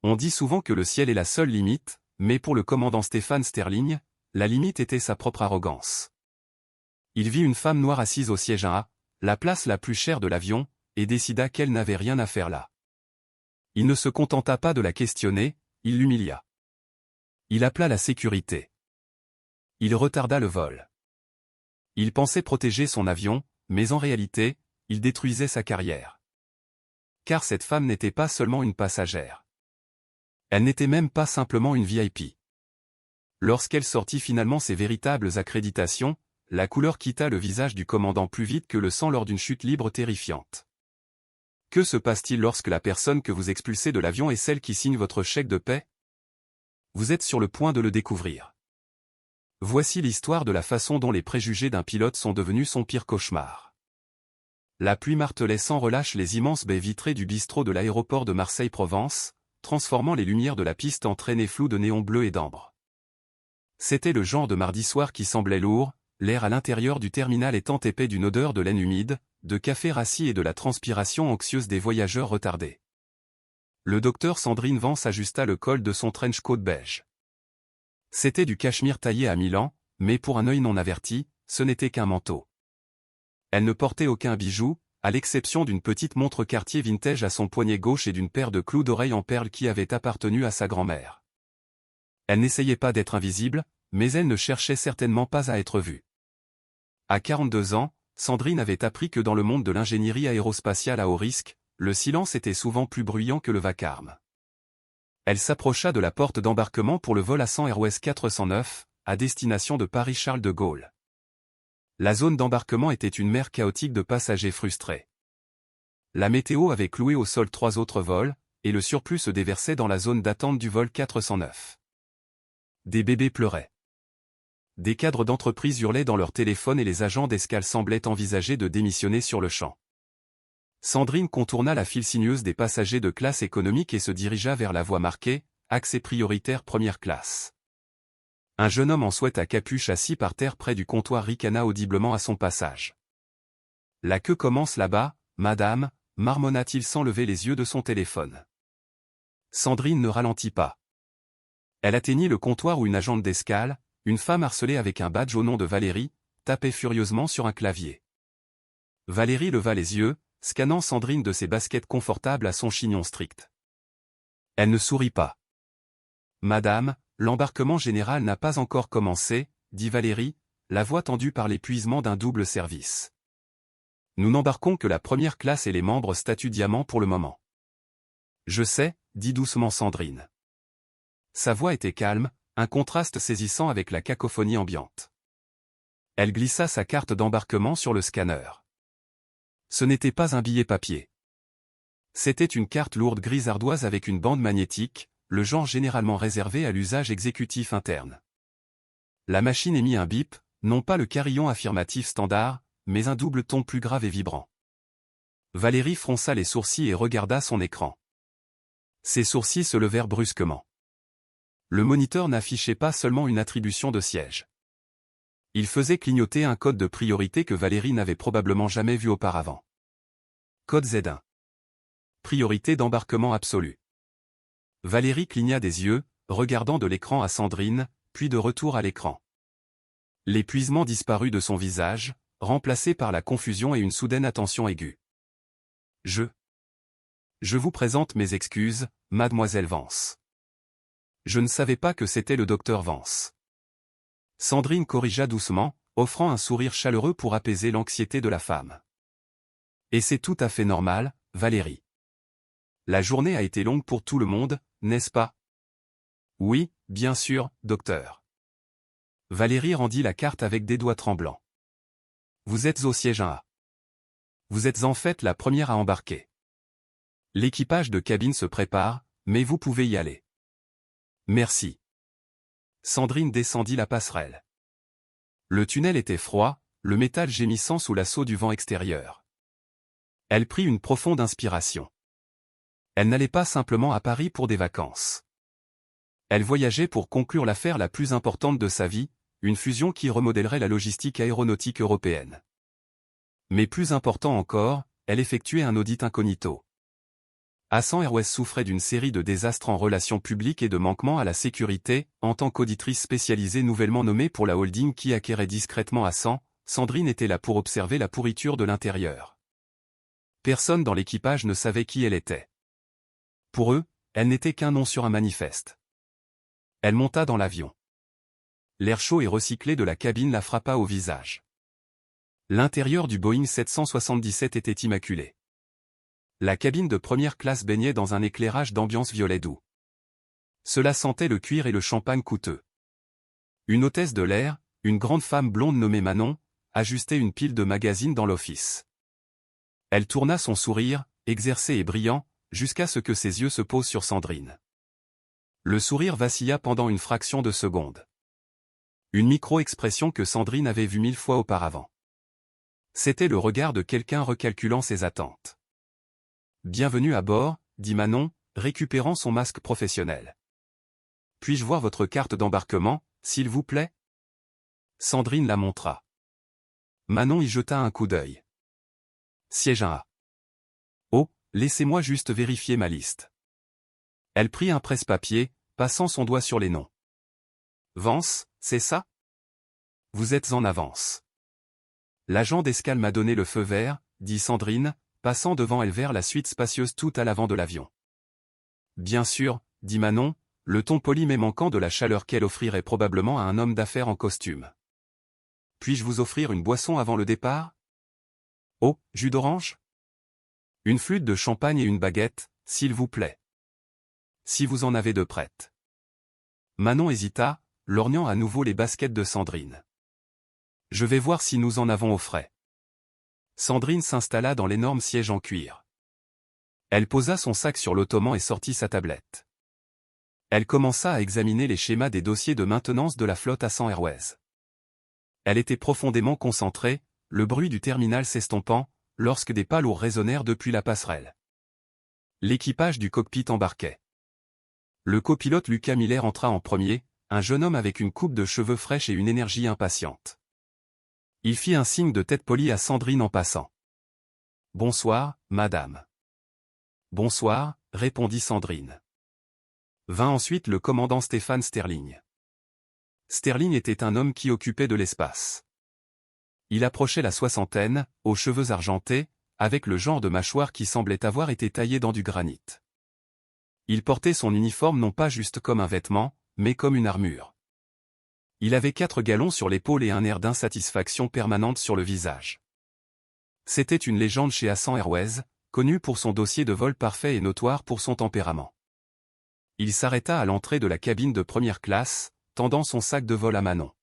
On dit souvent que le ciel est la seule limite, mais pour le commandant Stéphane Sterling, la limite était sa propre arrogance. Il vit une femme noire assise au siège 1A, la place la plus chère de l'avion, et décida qu'elle n'avait rien à faire là. Il ne se contenta pas de la questionner, il l'humilia. Il appela la sécurité. Il retarda le vol. Il pensait protéger son avion, mais en réalité, il détruisait sa carrière. Car cette femme n'était pas seulement une passagère. Elle n'était même pas simplement une VIP. Lorsqu'elle sortit finalement ses véritables accréditations, la couleur quitta le visage du commandant plus vite que le sang lors d'une chute libre terrifiante. Que se passe-t-il lorsque la personne que vous expulsez de l'avion est celle qui signe votre chèque de paie? Vous êtes sur le point de le découvrir. Voici l'histoire de la façon dont les préjugés d'un pilote sont devenus son pire cauchemar. La pluie martelait sans relâche les immenses baies vitrées du bistrot de l'aéroport de Marseille-Provence, transformant les lumières de la piste en traînées floues de néons bleus et d'ambre. C'était le genre de mardi soir qui semblait lourd, l'air à l'intérieur du terminal étant épais d'une odeur de laine humide, de café rassis et de la transpiration anxieuse des voyageurs retardés. Le docteur Sandrine Vance ajusta le col de son trench coat beige. C'était du cachemire taillé à Milan, mais pour un œil non averti, ce n'était qu'un manteau. Elle ne portait aucun bijou, à l'exception d'une petite montre Cartier vintage à son poignet gauche et d'une paire de clous d'oreilles en perles qui avaient appartenu à sa grand-mère. Elle n'essayait pas d'être invisible, mais elle ne cherchait certainement pas à être vue. À 42 ans, Sandrine avait appris que dans le monde de l'ingénierie aérospatiale à haut risque, le silence était souvent plus bruyant que le vacarme. Elle s'approcha de la porte d'embarquement pour le vol Assan Airways 409, à destination de Paris-Charles de Gaulle. La zone d'embarquement était une mer chaotique de passagers frustrés. La météo avait cloué au sol 3 autres vols, et le surplus se déversait dans la zone d'attente du vol 409. Des bébés pleuraient. Des cadres d'entreprise hurlaient dans leur téléphone et les agents d'escale semblaient envisager de démissionner sur le champ. Sandrine contourna la file sinueuse des passagers de classe économique et se dirigea vers la voie marquée « Accès prioritaire première classe ». Un jeune homme en sweat à capuche assis par terre près du comptoir ricana audiblement à son passage. « La queue commence là-bas, madame », marmonna-t-il sans lever les yeux de son téléphone. Sandrine ne ralentit pas. Elle atteignit le comptoir où une agente d'escale, une femme harcelée avec un badge au nom de Valérie, tapait furieusement sur un clavier. Valérie leva les yeux, scannant Sandrine de ses baskets confortables à son chignon strict. Elle ne sourit pas. « Madame, l'embarquement général n'a pas encore commencé, » dit Valérie, la voix tendue par l'épuisement d'un double service. « Nous n'embarquons que la première classe et les membres statut diamant pour le moment. »« Je sais, » dit doucement Sandrine. Sa voix était calme, un contraste saisissant avec la cacophonie ambiante. Elle glissa sa carte d'embarquement sur le scanner. Ce n'était pas un billet papier. C'était une carte lourde grise ardoise avec une bande magnétique, le genre généralement réservé à l'usage exécutif interne. La machine émit un bip, non pas le carillon affirmatif standard, mais un double ton plus grave et vibrant. Valérie fronça les sourcils et regarda son écran. Ses sourcils se levèrent brusquement. Le moniteur n'affichait pas seulement une attribution de siège. Il faisait clignoter un code de priorité que Valérie n'avait probablement jamais vu auparavant. Code Z1. Priorité d'embarquement absolue. Valérie cligna des yeux, regardant de l'écran à Sandrine, puis de retour à l'écran. L'épuisement disparut de son visage, remplacé par la confusion et une soudaine attention aiguë. Je vous présente mes excuses, mademoiselle Vance. Je ne savais pas que c'était le docteur Vance. Sandrine corrigea doucement, offrant un sourire chaleureux pour apaiser l'anxiété de la femme. Et c'est tout à fait normal, Valérie. La journée a été longue pour tout le monde, n'est-ce pas? Oui, bien sûr, docteur. Valérie rendit la carte avec des doigts tremblants. Vous êtes au siège 1A. Vous êtes en fait la première à embarquer. L'équipage de cabine se prépare, mais vous pouvez y aller. Merci. Sandrine descendit la passerelle. Le tunnel était froid, le métal gémissant sous l'assaut du vent extérieur. Elle prit une profonde inspiration. Elle n'allait pas simplement à Paris pour des vacances. Elle voyageait pour conclure l'affaire la plus importante de sa vie, une fusion qui remodèlerait la logistique aéronautique européenne. Mais plus important encore, elle effectuait un audit incognito. Assan Airways souffrait d'une série de désastres en relations publiques et de manquements à la sécurité. En tant qu'auditrice spécialisée nouvellement nommée pour la holding qui acquérait discrètement Assan, Sandrine était là pour observer la pourriture de l'intérieur. Personne dans l'équipage ne savait qui elle était. Pour eux, elle n'était qu'un nom sur un manifeste. Elle monta dans l'avion. L'air chaud et recyclé de la cabine la frappa au visage. L'intérieur du Boeing 777 était immaculé. La cabine de première classe baignait dans un éclairage d'ambiance violet doux. Cela sentait le cuir et le champagne coûteux. Une hôtesse de l'air, une grande femme blonde nommée Manon, ajustait une pile de magazines dans l'office. Elle tourna son sourire, exercé et brillant, jusqu'à ce que ses yeux se posent sur Sandrine. Le sourire vacilla pendant une fraction de seconde. Une micro-expression que Sandrine avait vue 1000 fois auparavant. C'était le regard de quelqu'un recalculant ses attentes. « Bienvenue à bord », dit Manon, récupérant son masque professionnel. « Puis-je voir votre carte d'embarquement, s'il vous plaît ?» Sandrine la montra. Manon y jeta un coup d'œil. Siège 1A. Oh, laissez-moi juste vérifier ma liste. Elle prit un presse-papier, passant son doigt sur les noms. Vance, c'est ça? Vous êtes en avance. L'agent d'escale m'a donné le feu vert, dit Sandrine, passant devant elle vers la suite spacieuse tout à l'avant de l'avion. Bien sûr, dit Manon, le ton poli mais manquant de la chaleur qu'elle offrirait probablement à un homme d'affaires en costume. Puis-je vous offrir une boisson avant le départ? Oh, jus d'orange? Une flûte de champagne et une baguette, s'il vous plaît. Si vous en avez de prêtes. Manon hésita, lorgnant à nouveau les baskets de Sandrine. Je vais voir si nous en avons au frais. Sandrine s'installa dans l'énorme siège en cuir. Elle posa son sac sur l'ottoman et sortit sa tablette. Elle commença à examiner les schémas des dossiers de maintenance de la flotte Assan Airways. Elle était profondément concentrée, le bruit du terminal s'estompant, lorsque des pas lourds résonnèrent depuis la passerelle. L'équipage du cockpit embarquait. Le copilote Lucas Miller entra en premier, un jeune homme avec une coupe de cheveux fraîche et une énergie impatiente. Il fit un signe de tête poli à Sandrine en passant. « Bonsoir, madame. »« Bonsoir », répondit Sandrine. Vint ensuite le commandant Stéphane Sterling. Sterling était un homme qui occupait de l'espace. Il approchait la soixantaine, aux cheveux argentés, avec le genre de mâchoire qui semblait avoir été taillé dans du granit. Il portait son uniforme non pas juste comme un vêtement, mais comme une armure. Il avait 4 galons sur l'épaule et un air d'insatisfaction permanente sur le visage. C'était une légende chez Assan Airways, connu pour son dossier de vol parfait et notoire pour son tempérament. Il s'arrêta à l'entrée de la cabine de première classe, tendant son sac de vol à Manon.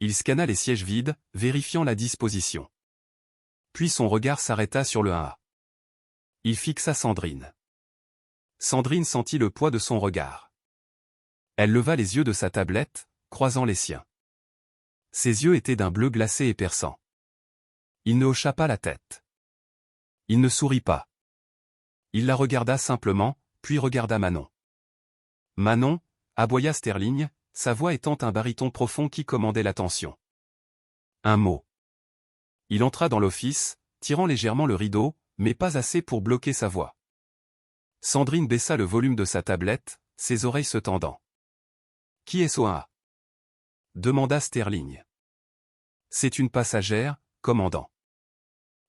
Il scanna les sièges vides, vérifiant la disposition. Puis son regard s'arrêta sur le 1A. Il fixa Sandrine. Sandrine sentit le poids de son regard. Elle leva les yeux de sa tablette, croisant les siens. Ses yeux étaient d'un bleu glacé et perçant. Il ne hocha pas la tête. Il ne sourit pas. Il la regarda simplement, puis regarda Manon. Manon, aboya Sterling, sa voix étant un baryton profond qui commandait l'attention. Un mot. Il entra dans l'office, tirant légèrement le rideau, mais pas assez pour bloquer sa voix. Sandrine baissa le volume de sa tablette, ses oreilles se tendant. « Qui est-ce au 1A » demanda Sterling. « C'est une passagère, commandant.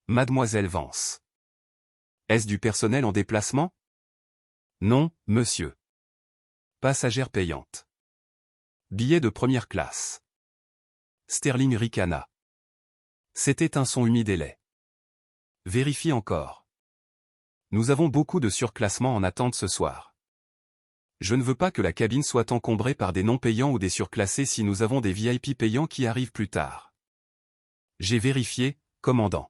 Mademoiselle Vance. »« Est-ce du personnel en déplacement ?»« Non, monsieur. Passagère payante. Billet de première classe. » Sterling ricana. C'était un son humide et laid. « Vérifie encore. Nous avons beaucoup de surclassements en attente ce soir. Je ne veux pas que la cabine soit encombrée par des non-payants ou des surclassés si nous avons des VIP payants qui arrivent plus tard. J'ai vérifié, commandant.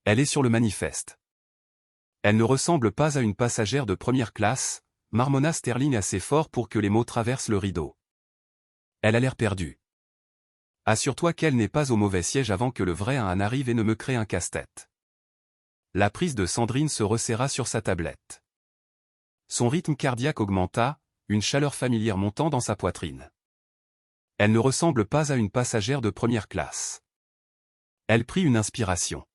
Elle est sur le manifeste. Elle ne ressemble pas à une passagère de première classe, marmonna Sterling assez fort pour que les mots traversent le rideau. Elle a l'air perdue. Assure-toi qu'elle n'est pas au mauvais siège avant que le vrai 1A n'arrive et ne me crée un casse-tête. La prise de Sandrine se resserra sur sa tablette. Son rythme cardiaque augmenta, une chaleur familière montant dans sa poitrine. Elle ne ressemble pas à une passagère de première classe. Elle prit une inspiration.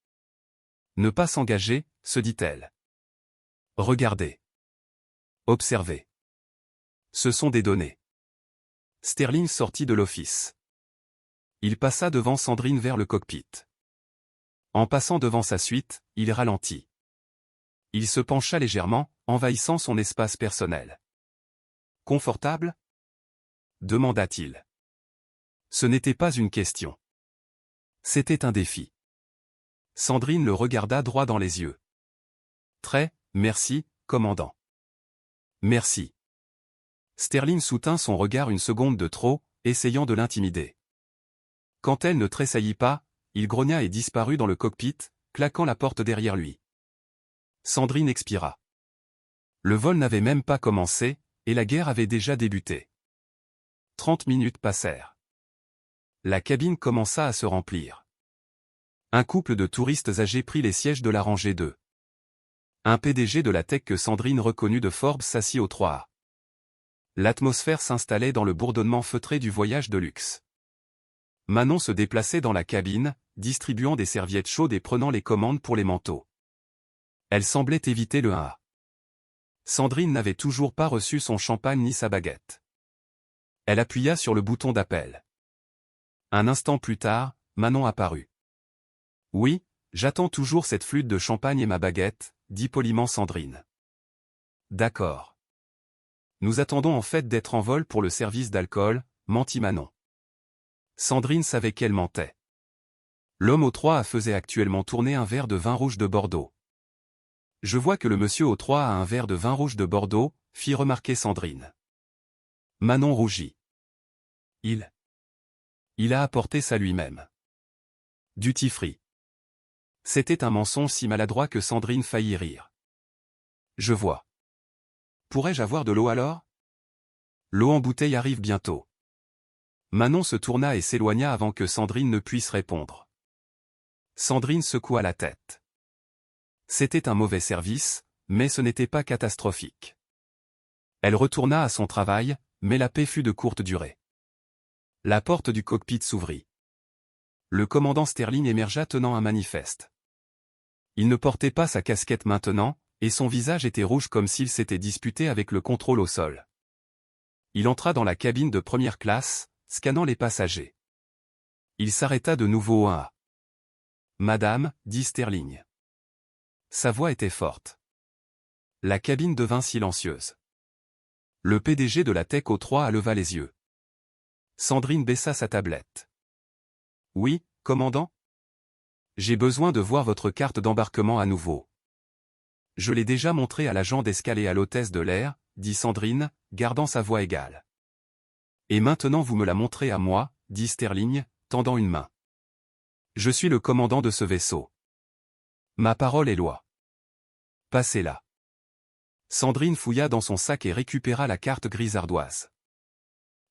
Ne pas s'engager, se dit-elle. Regardez. Observez. Ce sont des données. Sterling sortit de l'office. Il passa devant Sandrine vers le cockpit. En passant devant sa suite, il ralentit. Il se pencha légèrement, envahissant son espace personnel. « Confortable » demanda-t-il. Ce n'était pas une question. C'était un défi. Sandrine le regarda droit dans les yeux. « Très, merci, commandant. » « Merci. » Sterling soutint son regard une seconde de trop, essayant de l'intimider. Quand elle ne tressaillit pas, il grogna et disparut dans le cockpit, claquant la porte derrière lui. Sandrine expira. Le vol n'avait même pas commencé, et la guerre avait déjà débuté. 30 minutes passèrent. La cabine commença à se remplir. Un couple de touristes âgés prit les sièges de la rangée 2. Un PDG de la tech que Sandrine reconnut de Forbes s'assit au 3A. L'atmosphère s'installait dans le bourdonnement feutré du voyage de luxe. Manon se déplaçait dans la cabine, distribuant des serviettes chaudes et prenant les commandes pour les manteaux. Elle semblait éviter le 1A. Sandrine n'avait toujours pas reçu son champagne ni sa baguette. Elle appuya sur le bouton d'appel. Un instant plus tard, Manon apparut. « Oui, j'attends toujours cette flûte de champagne et ma baguette, » dit poliment Sandrine. « D'accord. Nous attendons en fait d'être en vol pour le service d'alcool, » mentit Manon. Sandrine savait qu'elle mentait. L'homme au 3A faisait actuellement tourner un verre de vin rouge de Bordeaux. « Je vois que le monsieur au 3A a un verre de vin rouge de Bordeaux, » fit remarquer Sandrine. Manon rougit. Il a apporté ça lui-même. Duty free. C'était un mensonge si maladroit que Sandrine faillit rire. Je vois. Pourrais-je avoir de l'eau alors? L'eau en bouteille arrive bientôt. Manon se tourna et s'éloigna avant que Sandrine ne puisse répondre. Sandrine secoua la tête. C'était un mauvais service, mais ce n'était pas catastrophique. Elle retourna à son travail, mais la paix fut de courte durée. La porte du cockpit s'ouvrit. Le commandant Sterling émergea tenant un manifeste. Il ne portait pas sa casquette maintenant, et son visage était rouge comme s'il s'était disputé avec le contrôle au sol. Il entra dans la cabine de première classe, scannant les passagers. Il s'arrêta de nouveau au 1A. « Madame, » dit Sterling. Sa voix était forte. La cabine devint silencieuse. Le PDG de la tech au 3A leva les yeux. Sandrine baissa sa tablette. « Oui, commandant ? J'ai besoin de voir votre carte d'embarquement à nouveau. » « Je l'ai déjà montrée à l'agent d'escale et à l'hôtesse de l'air, » dit Sandrine, gardant sa voix égale. « Et maintenant vous me la montrez à moi, » dit Sterling, tendant une main. « Je suis le commandant de ce vaisseau. Ma parole est loi. Passez-la. » Sandrine fouilla dans son sac et récupéra la carte grise ardoise.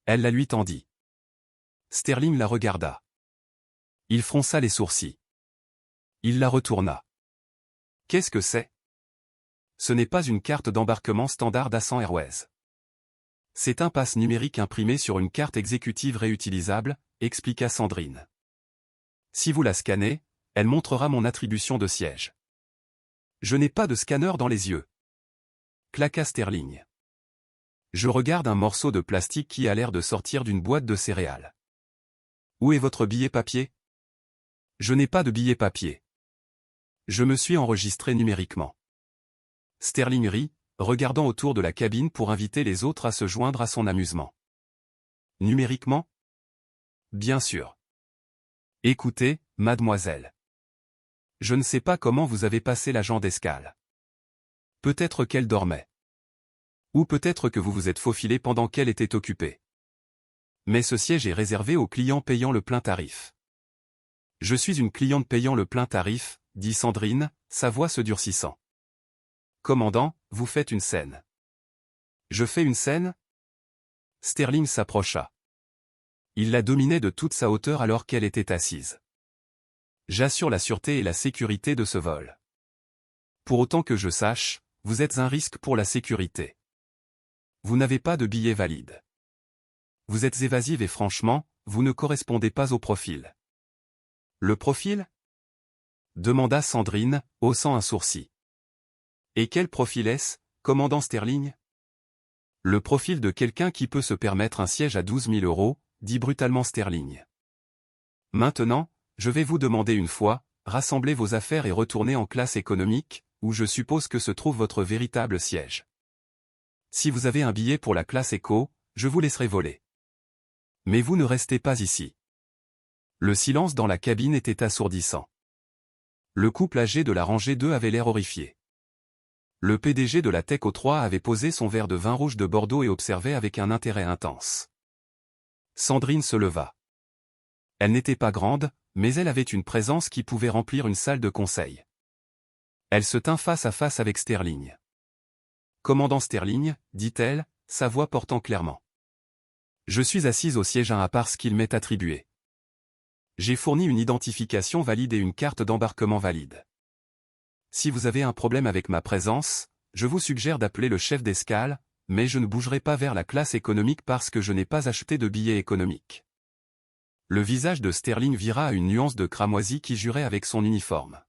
Elle la lui tendit. Sterling la regarda. Il fronça les sourcils. Il la retourna. « Qu'est-ce que c'est ? » Ce n'est pas une carte d'embarquement standard d'Assan Airways. C'est un pass numérique imprimé sur une carte exécutive réutilisable, expliqua Sandrine. Si vous la scannez, elle montrera mon attribution de siège. Je n'ai pas de scanner dans les yeux. Claqua Sterling. Je regarde un morceau de plastique qui a l'air de sortir d'une boîte de céréales. Où est votre billet papier? Je n'ai pas de billet papier. Je me suis enregistré numériquement. Sterling rit, regardant autour de la cabine pour inviter les autres à se joindre à son amusement. Numériquement? Bien sûr. Écoutez, mademoiselle. Je ne sais pas comment vous avez passé l'agent d'escale. Peut-être qu'elle dormait. Ou peut-être que vous vous êtes faufilé pendant qu'elle était occupée. Mais ce siège est réservé aux clients payant le plein tarif. Je suis une cliente payant le plein tarif, dit Sandrine, sa voix se durcissant. Commandant, vous faites une scène. Je fais une scène? Sterling s'approcha. Il la dominait de toute sa hauteur alors qu'elle était assise. J'assure la sûreté et la sécurité de ce vol. Pour autant que je sache, vous êtes un risque pour la sécurité. Vous n'avez pas de billet valide. Vous êtes évasive et franchement, vous ne correspondez pas au profil. Le profil? Demanda Sandrine, haussant un sourcil. Et quel profil est-ce, commandant Sterling? Le profil de quelqu'un qui peut se permettre un siège à 12 000 €, dit brutalement Sterling. Maintenant, je vais vous demander une fois, rassemblez vos affaires et retournez en classe économique, où je suppose que se trouve votre véritable siège. Si vous avez un billet pour la classe éco, je vous laisserai voler. Mais vous ne restez pas ici. Le silence dans la cabine était assourdissant. Le couple âgé de la rangée 2 avait l'air horrifié. Le PDG de la Teco 3 avait posé son verre de vin rouge de Bordeaux et observait avec un intérêt intense. Sandrine se leva. Elle n'était pas grande, mais elle avait une présence qui pouvait remplir une salle de conseil. Elle se tint face à face avec Sterling. « Commandant Sterling, dit-elle, sa voix portant clairement. Je suis assise au siège 1A parce qu'il m'est attribué. J'ai fourni une identification valide et une carte d'embarquement valide. Si vous avez un problème avec ma présence, je vous suggère d'appeler le chef d'escale, mais je ne bougerai pas vers la classe économique parce que je n'ai pas acheté de billet économique. » Le visage de Sterling vira à une nuance de cramoisie qui jurait avec son uniforme.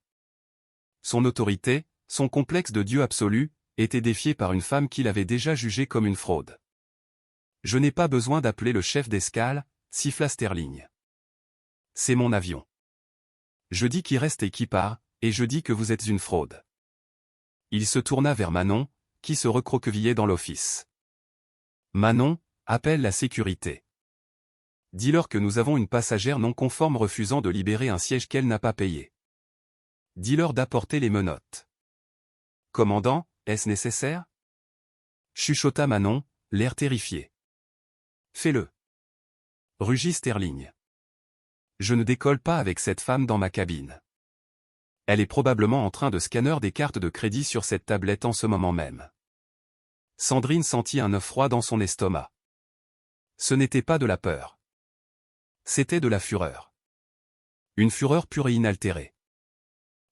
Son autorité, son complexe de Dieu absolu, était défié par une femme qu'il avait déjà jugée comme une fraude. « Je n'ai pas besoin d'appeler le chef d'escale, » siffla Sterling. « C'est mon avion. Je dis qui reste et qui part, et je dis que vous êtes une fraude. » Il se tourna vers Manon, qui se recroquevillait dans l'office. « Manon, appelle la sécurité. Dis-leur que nous avons une passagère non conforme refusant de libérer un siège qu'elle n'a pas payé. Dis-leur d'apporter les menottes. »« Commandant, est-ce nécessaire ?» chuchota Manon, l'air terrifié. « Fais-le. » Rugit Sterling. « Je ne décolle pas avec cette femme dans ma cabine. Elle est probablement en train de scanner des cartes de crédit sur cette tablette en ce moment même. » Sandrine sentit un œuf froid dans son estomac. Ce n'était pas de la peur. C'était de la fureur. Une fureur pure et inaltérée.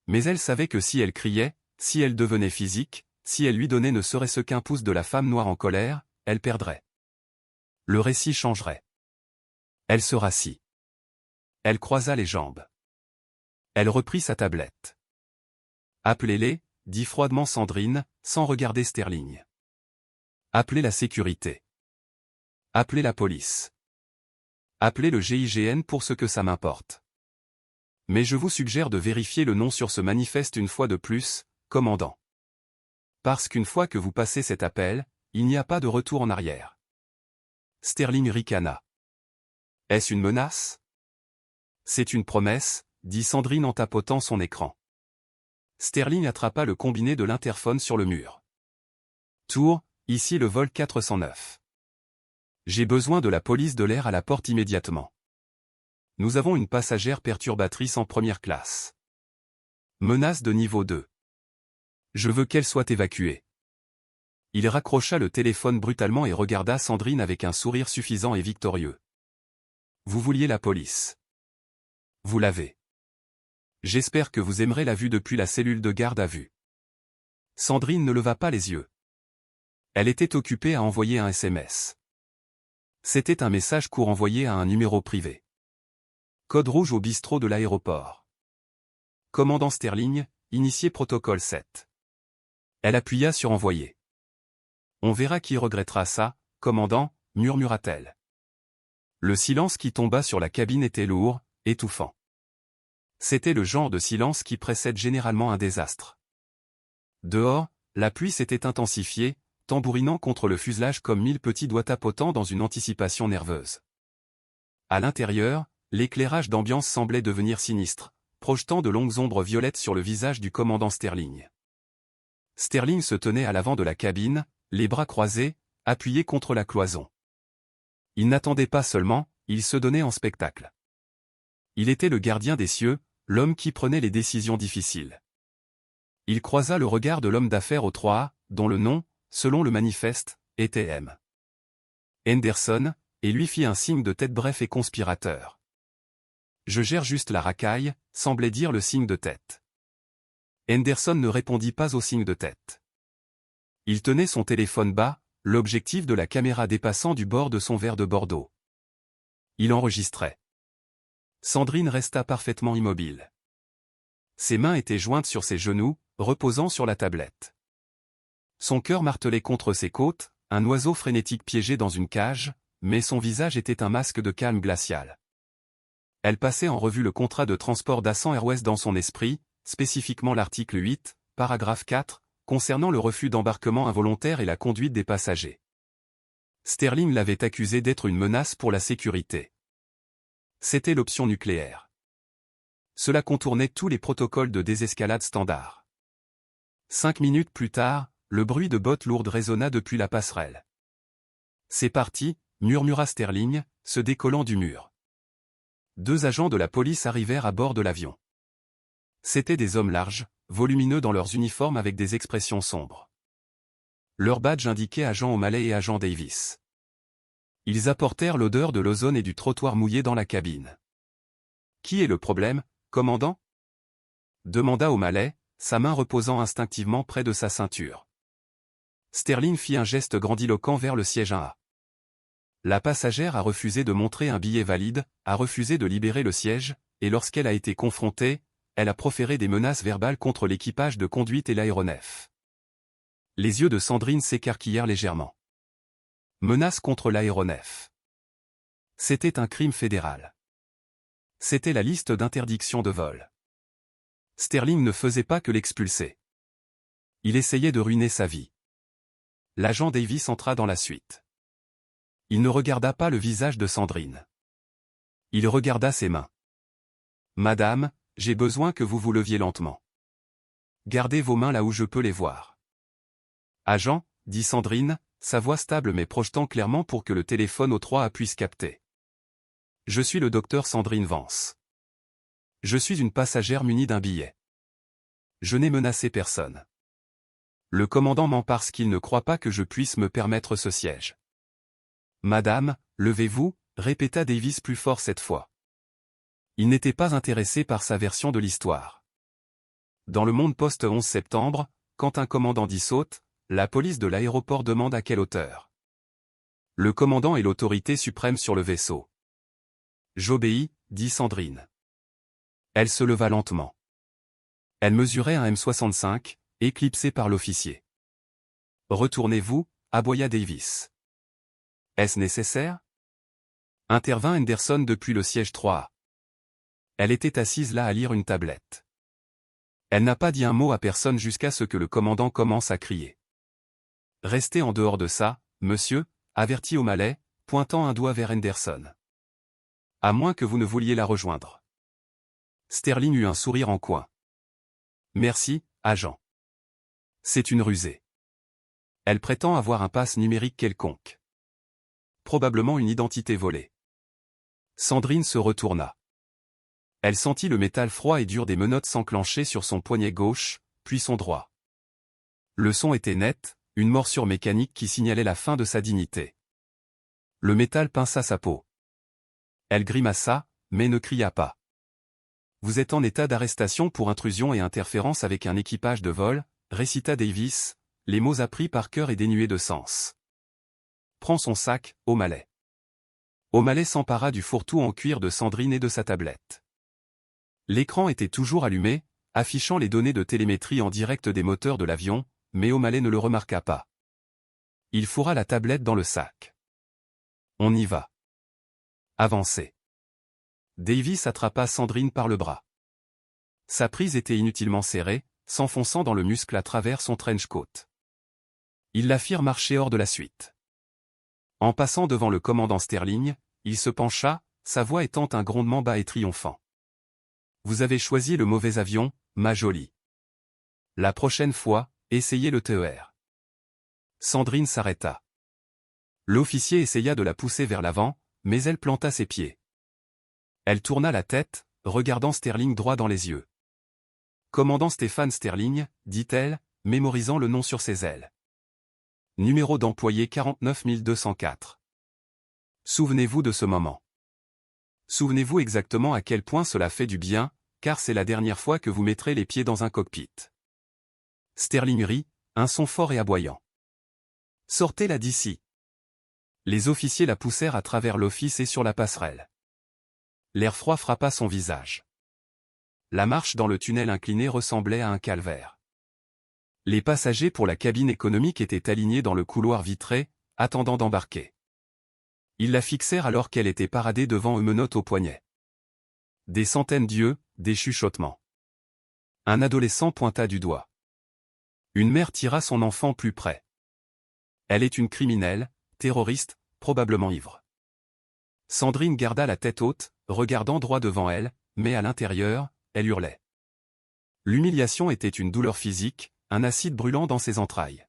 Mais elle savait que si elle criait, si elle devenait physique, si elle lui donnait ne serait-ce qu'un pouce de la femme noire en colère, elle perdrait. Le récit changerait. Elle se rassit. Elle croisa les jambes. Elle reprit sa tablette. « Appelez-les, » dit froidement Sandrine, sans regarder Sterling. « Appelez la sécurité. Appelez la police. Appelez le GIGN pour ce que ça m'importe. Mais je vous suggère de vérifier le nom sur ce manifeste une fois de plus, commandant. Parce qu'une fois que vous passez cet appel, il n'y a pas de retour en arrière. » Sterling ricana. « Est-ce une menace ? » ?»« C'est une promesse, » dit Sandrine en tapotant son écran. Sterling attrapa le combiné de l'interphone sur le mur. « Tour, ici le vol 409. J'ai besoin de la police de l'air à la porte immédiatement. Nous avons une passagère perturbatrice en première classe. Menace de niveau 2. Je veux qu'elle soit évacuée. » Il raccrocha le téléphone brutalement et regarda Sandrine avec un sourire suffisant et victorieux. « Vous vouliez la police. Vous l'avez. J'espère que vous aimerez la vue depuis la cellule de garde à vue. » Sandrine ne leva pas les yeux. Elle était occupée à envoyer un SMS. C'était un message court envoyé à un numéro privé. Code rouge au bistrot de l'aéroport. Commandant Sterling, initié protocole 7. Elle appuya sur envoyer. On verra qui regrettera ça, commandant, murmura-t-elle. Le silence qui tomba sur la cabine était lourd, étouffant. C'était le genre de silence qui précède généralement un désastre. Dehors, la pluie s'était intensifiée, tambourinant contre le fuselage comme 1000 petits doigts tapotant dans une anticipation nerveuse. À l'intérieur, l'éclairage d'ambiance semblait devenir sinistre, projetant de longues ombres violettes sur le visage du commandant Sterling. Sterling se tenait à l'avant de la cabine, les bras croisés, appuyé contre la cloison. Il n'attendait pas seulement, il se donnait en spectacle. Il était le gardien des cieux, l'homme qui prenait les décisions difficiles. Il croisa le regard de l'homme d'affaires au 3A, dont le nom, selon le manifeste, était M. Henderson, et lui fit un signe de tête bref et conspirateur. « Je gère juste la racaille », semblait dire le signe de tête. Henderson ne répondit pas au signe de tête. Il tenait son téléphone bas, l'objectif de la caméra dépassant du bord de son verre de Bordeaux. Il enregistrait. Sandrine resta parfaitement immobile. Ses mains étaient jointes sur ses genoux, reposant sur la tablette. Son cœur martelait contre ses côtes, un oiseau frénétique piégé dans une cage, mais son visage était un masque de calme glacial. Elle passait en revue le contrat de transport d'Assan Airways dans son esprit, spécifiquement l'article 8, paragraphe 4, concernant le refus d'embarquement involontaire et la conduite des passagers. Sterling l'avait accusé d'être une menace pour la sécurité. C'était l'option nucléaire. Cela contournait tous les protocoles de désescalade standards. 5 minutes plus tard, le bruit de bottes lourdes résonna depuis la passerelle. « C'est parti », murmura Sterling, se décollant du mur. 2 agents de la police arrivèrent à bord de l'avion. C'étaient des hommes larges, volumineux dans leurs uniformes avec des expressions sombres. Leur badge indiquait agent O'Malley et agent Davis. Ils apportèrent l'odeur de l'ozone et du trottoir mouillé dans la cabine. « Qui est le problème, commandant » demanda O'Malley, sa main reposant instinctivement près de sa ceinture. Sterling fit un geste grandiloquent vers le siège 1A. La passagère a refusé de montrer un billet valide, a refusé de libérer le siège, et lorsqu'elle a été confrontée, elle a proféré des menaces verbales contre l'équipage de conduite et l'aéronef. Les yeux de Sandrine s'écarquillèrent légèrement. Menace contre l'aéronef. C'était un crime fédéral. C'était la liste d'interdictions de vol. Sterling ne faisait pas que l'expulser. Il essayait de ruiner sa vie. L'agent Davis entra dans la suite. Il ne regarda pas le visage de Sandrine. Il regarda ses mains. « Madame, j'ai besoin que vous vous leviez lentement. Gardez vos mains là où je peux les voir. »« Agent, » dit Sandrine, sa voix stable mais projetant clairement pour que le téléphone au 3A puisse capter. « Je suis le docteur Sandrine Vance. Je suis une passagère munie d'un billet. Je n'ai menacé personne. Le commandant ment parce qu'il ne croit pas que je puisse me permettre ce siège. »« Madame, levez-vous, » répéta Davis plus fort cette fois. Il n'était pas intéressé par sa version de l'histoire. Dans le monde post-11 septembre, quand un commandant dit saute, la police de l'aéroport demande à quelle hauteur. Le commandant est l'autorité suprême sur le vaisseau. « J'obéis, » dit Sandrine. Elle se leva lentement. Elle mesurait un M65, éclipsé par l'officier. « Retournez-vous, » aboya Davis. « Est-ce nécessaire » intervint Henderson depuis le siège 3A. Elle était assise là à lire une tablette. Elle n'a pas dit un mot à personne jusqu'à ce que le commandant commence à crier. « Restez en dehors de ça, monsieur », avertit O'Malley, pointant un doigt vers Henderson. « À moins que vous ne vouliez la rejoindre. » Sterling eut un sourire en coin. « Merci, agent. C'est une rusée. Elle prétend avoir un pass numérique quelconque. Probablement une identité volée. » Sandrine se retourna. Elle sentit le métal froid et dur des menottes s'enclencher sur son poignet gauche, puis son droit. Le son était net, une morsure mécanique qui signalait la fin de sa dignité. Le métal pinça sa peau. Elle grimaça, mais ne cria pas. « Vous êtes en état d'arrestation pour intrusion et interférence avec un équipage de vol », récita Davis, les mots appris par cœur et dénués de sens. « Prends son sac, O'Malley. » O'Malley s'empara du fourre-tout en cuir de Sandrine et de sa tablette. L'écran était toujours allumé, affichant les données de télémétrie en direct des moteurs de l'avion, mais O'Malley ne le remarqua pas. Il fourra la tablette dans le sac. « On y va. » Avancez. Davis attrapa Sandrine par le bras. Sa prise était inutilement serrée, s'enfonçant dans le muscle à travers son trench coat. Ils la firent marcher hors de la suite. En passant devant le commandant Sterling, il se pencha, sa voix étant un grondement bas et triomphant. « Vous avez choisi le mauvais avion, ma jolie. La prochaine fois, essayez le TER. » Sandrine s'arrêta. L'officier essaya de la pousser vers l'avant, mais elle planta ses pieds. Elle tourna la tête, regardant Sterling droit dans les yeux. « Commandant Stéphane Sterling, » dit-elle, mémorisant le nom sur ses ailes. Numéro d'employé 49204. Souvenez-vous de ce moment. Souvenez-vous exactement à quel point cela fait du bien, car c'est la dernière fois que vous mettrez les pieds dans un cockpit. Sterling rit, un son fort et aboyant. « Sortez-la d'ici !» Les officiers la poussèrent à travers l'office et sur la passerelle. L'air froid frappa son visage. La marche dans le tunnel incliné ressemblait à un calvaire. Les passagers pour la cabine économique étaient alignés dans le couloir vitré, attendant d'embarquer. Ils la fixèrent alors qu'elle était paradée devant eux, menottes au poignet. Des centaines d'yeux, des chuchotements. Un adolescent pointa du doigt. Une mère tira son enfant plus près. Elle est une criminelle, terroriste, probablement ivre. Sandrine garda la tête haute, regardant droit devant elle, mais à l'intérieur, elle hurlait. L'humiliation était une douleur physique, un acide brûlant dans ses entrailles.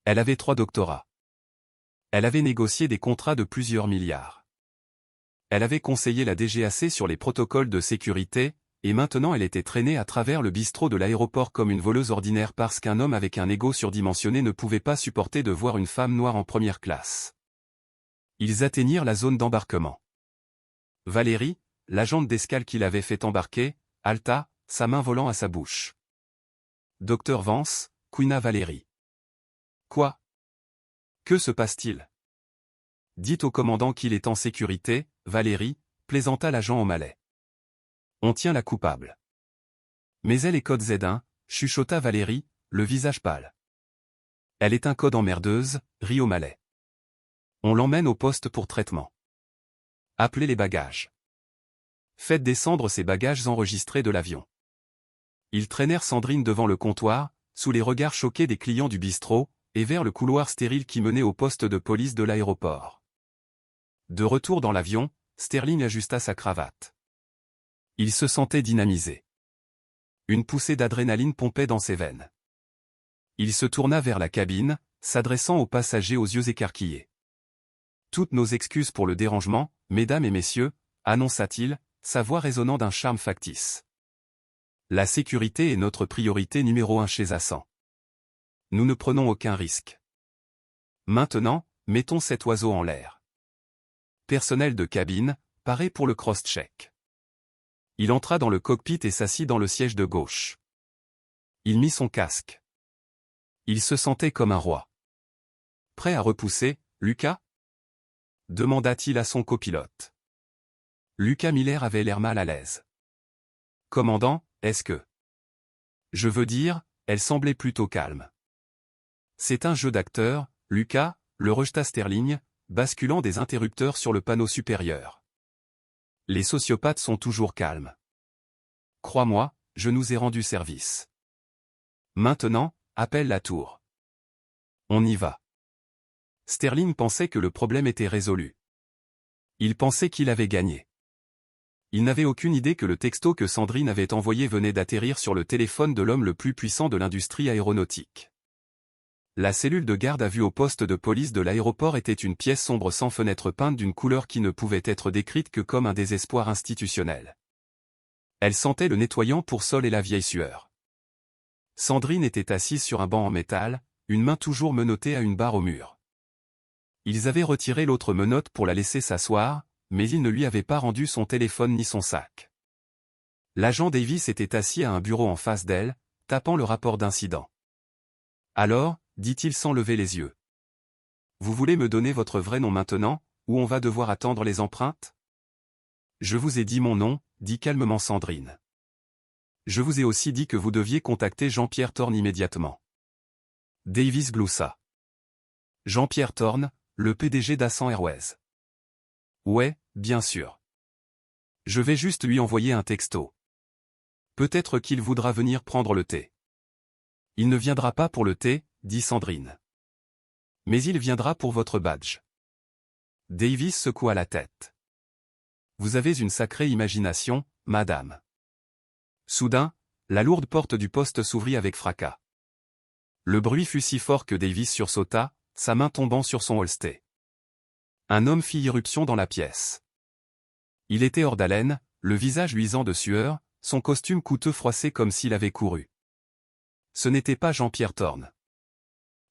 Elle avait 3 doctorats. Elle avait négocié des contrats de plusieurs milliards. Elle avait conseillé la DGAC sur les protocoles de sécurité, et maintenant elle était traînée à travers le bistrot de l'aéroport comme une voleuse ordinaire parce qu'un homme avec un ego surdimensionné ne pouvait pas supporter de voir une femme noire en première classe. Ils atteignirent la zone d'embarquement. Valérie, l'agente d'escale qui l'avait fait embarquer, halta, sa main volant à sa bouche. Docteur Vance, couina Valérie. Quoi? Que se passe-t-il? Dites au commandant qu'il est en sécurité, Valérie, plaisanta l'agent au malais. On tient la coupable. Mais elle est code Z1, chuchota Valérie, le visage pâle. Elle est un code emmerdeuse, rit au malais. On l'emmène au poste pour traitement. Appelez les bagages. Faites descendre ces bagages enregistrés de l'avion. Ils traînèrent Sandrine devant le comptoir, sous les regards choqués des clients du bistrot, et vers le couloir stérile qui menait au poste de police de l'aéroport. De retour dans l'avion, Sterling ajusta sa cravate. Il se sentait dynamisé. Une poussée d'adrénaline pompait dans ses veines. Il se tourna vers la cabine, s'adressant aux passagers aux yeux écarquillés. Toutes nos excuses pour le dérangement, mesdames et messieurs, annonça-t-il, sa voix résonnant d'un charme factice. La sécurité est notre priorité numéro 1 chez Ascent. Nous ne prenons aucun risque. Maintenant, mettons cet oiseau en l'air. Personnel de cabine, paré pour le cross-check. Il entra dans le cockpit et s'assit dans le siège de gauche. Il mit son casque. Il se sentait comme un roi. Prêt à repousser, Lucas? Demanda-t-il à son copilote. Lucas Miller avait l'air mal à l'aise. Commandant, est-ce que... Je veux dire, elle semblait plutôt calme. C'est un jeu d'acteur, Lucas, le rejeta Sterling, basculant des interrupteurs sur le panneau supérieur. Les sociopathes sont toujours calmes. Crois-moi, je nous ai rendu service. Maintenant, appelle la tour. On y va. Sterling pensait que le problème était résolu. Il pensait qu'il avait gagné. Il n'avait aucune idée que le texto que Sandrine avait envoyé venait d'atterrir sur le téléphone de l'homme le plus puissant de l'industrie aéronautique. La cellule de garde à vue au poste de police de l'aéroport était une pièce sombre sans fenêtre peinte d'une couleur qui ne pouvait être décrite que comme un désespoir institutionnel. Elle sentait le nettoyant pour sol et la vieille sueur. Sandrine était assise sur un banc en métal, une main toujours menottée à une barre au mur. Ils avaient retiré l'autre menotte pour la laisser s'asseoir, mais ils ne lui avaient pas rendu son téléphone ni son sac. L'agent Davis était assis à un bureau en face d'elle, tapant le rapport d'incident. Alors, dit-il sans lever les yeux. Vous voulez me donner votre vrai nom maintenant, ou on va devoir attendre les empreintes? Je vous ai dit mon nom, dit calmement Sandrine. Je vous ai aussi dit que vous deviez contacter Jean-Pierre Thorne immédiatement. Davis gloussa. Jean-Pierre Thorne, le PDG d'Ascent Airways. Ouais, bien sûr. Je vais juste lui envoyer un texto. Peut-être qu'il voudra venir prendre le thé. Il ne viendra pas pour le thé, dit Sandrine. Mais il viendra pour votre badge. Davis secoua la tête. Vous avez une sacrée imagination, madame. Soudain, la lourde porte du poste s'ouvrit avec fracas. Le bruit fut si fort que Davis sursauta, sa main tombant sur son holster. Un homme fit irruption dans la pièce. Il était hors d'haleine, le visage luisant de sueur, son costume coûteux froissé comme s'il avait couru. Ce n'était pas Jean-Pierre Thorne.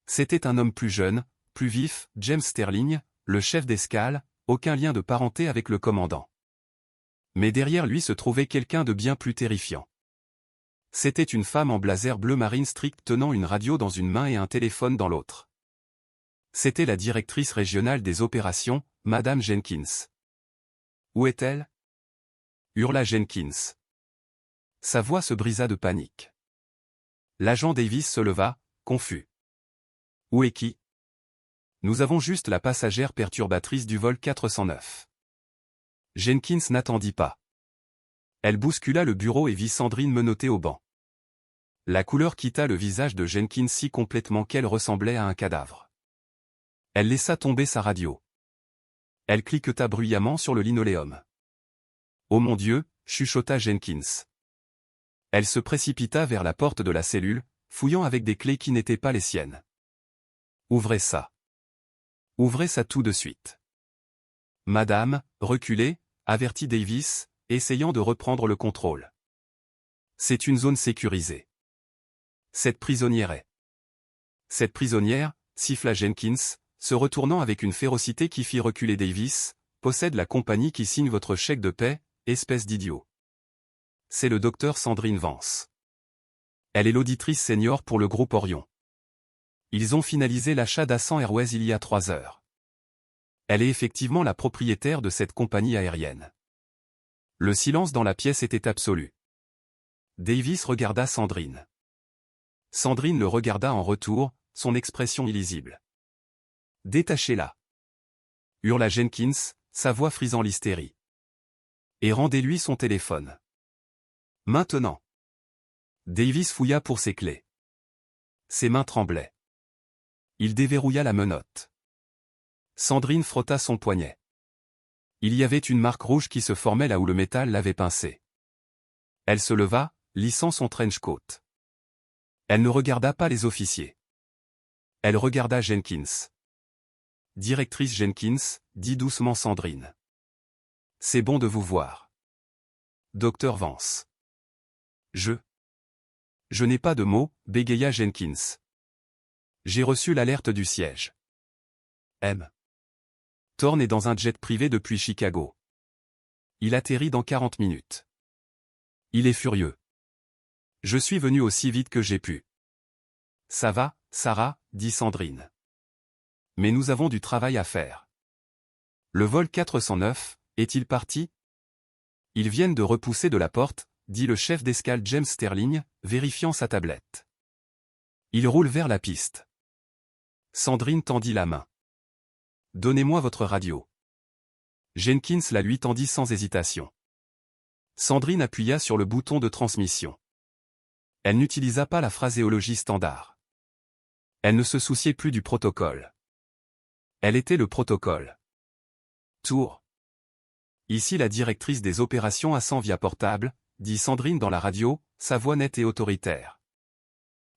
C'était un homme plus jeune, plus vif, James Sterling, le chef d'escale, aucun lien de parenté avec le commandant. Mais derrière lui se trouvait quelqu'un de bien plus terrifiant. C'était une femme en blazer bleu marine strict tenant une radio dans une main et un téléphone dans l'autre. C'était la directrice régionale des opérations, Madame Jenkins. Où est-elle? Hurla Jenkins. Sa voix se brisa de panique. L'agent Davis se leva, confus. Où est qui? Nous avons juste la passagère perturbatrice du vol 409. Jenkins n'attendit pas. Elle bouscula le bureau et vit Sandrine menottée au banc. La couleur quitta le visage de Jenkins si complètement qu'elle ressemblait à un cadavre. Elle laissa tomber sa radio. Elle cliqueta bruyamment sur le linoléum. « Oh mon Dieu !» chuchota Jenkins. Elle se précipita vers la porte de la cellule, fouillant avec des clés qui n'étaient pas les siennes. « Ouvrez ça. Ouvrez ça tout de suite. »« Madame, reculez !» avertit Davis, essayant de reprendre le contrôle. « C'est une zone sécurisée. » Cette prisonnière, siffla Jenkins, se retournant avec une férocité qui fit reculer Davis, possède la compagnie qui signe votre chèque de paie, espèce d'idiot. C'est le docteur Sandrine Vance. Elle est l'auditrice senior pour le groupe Orion. Ils ont finalisé l'achat d'Ascent Airways il y a 3 heures. Elle est effectivement la propriétaire de cette compagnie aérienne. Le silence dans la pièce était absolu. Davis regarda Sandrine. Sandrine le regarda en retour, son expression illisible. « Détachez-la » hurla Jenkins, sa voix frisant l'hystérie. « Et rendez-lui son téléphone. Maintenant » Davis fouilla pour ses clés. Ses mains tremblaient. Il déverrouilla la menotte. Sandrine frotta son poignet. Il y avait une marque rouge qui se formait là où le métal l'avait pincé. Elle se leva, lissant son trench coat. Elle ne regarda pas les officiers. Elle regarda Jenkins. « Directrice Jenkins, dit doucement Sandrine. C'est bon de vous voir. Docteur Vance. Je n'ai pas de mots, bégaya Jenkins. J'ai reçu l'alerte du siège. M. Thorne est dans un jet privé depuis Chicago. Il atterrit dans 40 minutes. Il est furieux. Je suis venu aussi vite que j'ai pu. Ça va, Sarah, dit Sandrine. Mais nous avons du travail à faire. Le vol 409, est-il parti? Ils viennent de repousser de la porte, dit le chef d'escale James Sterling, vérifiant sa tablette. Il roule vers la piste. Sandrine tendit la main. Donnez-moi votre radio. Jenkins la lui tendit sans hésitation. Sandrine appuya sur le bouton de transmission. Elle n'utilisa pas la phraséologie standard. Elle ne se souciait plus du protocole. Elle était le protocole. Tour. Ici la directrice des opérations Ascent via portable, dit Sandrine dans la radio, sa voix nette et autoritaire.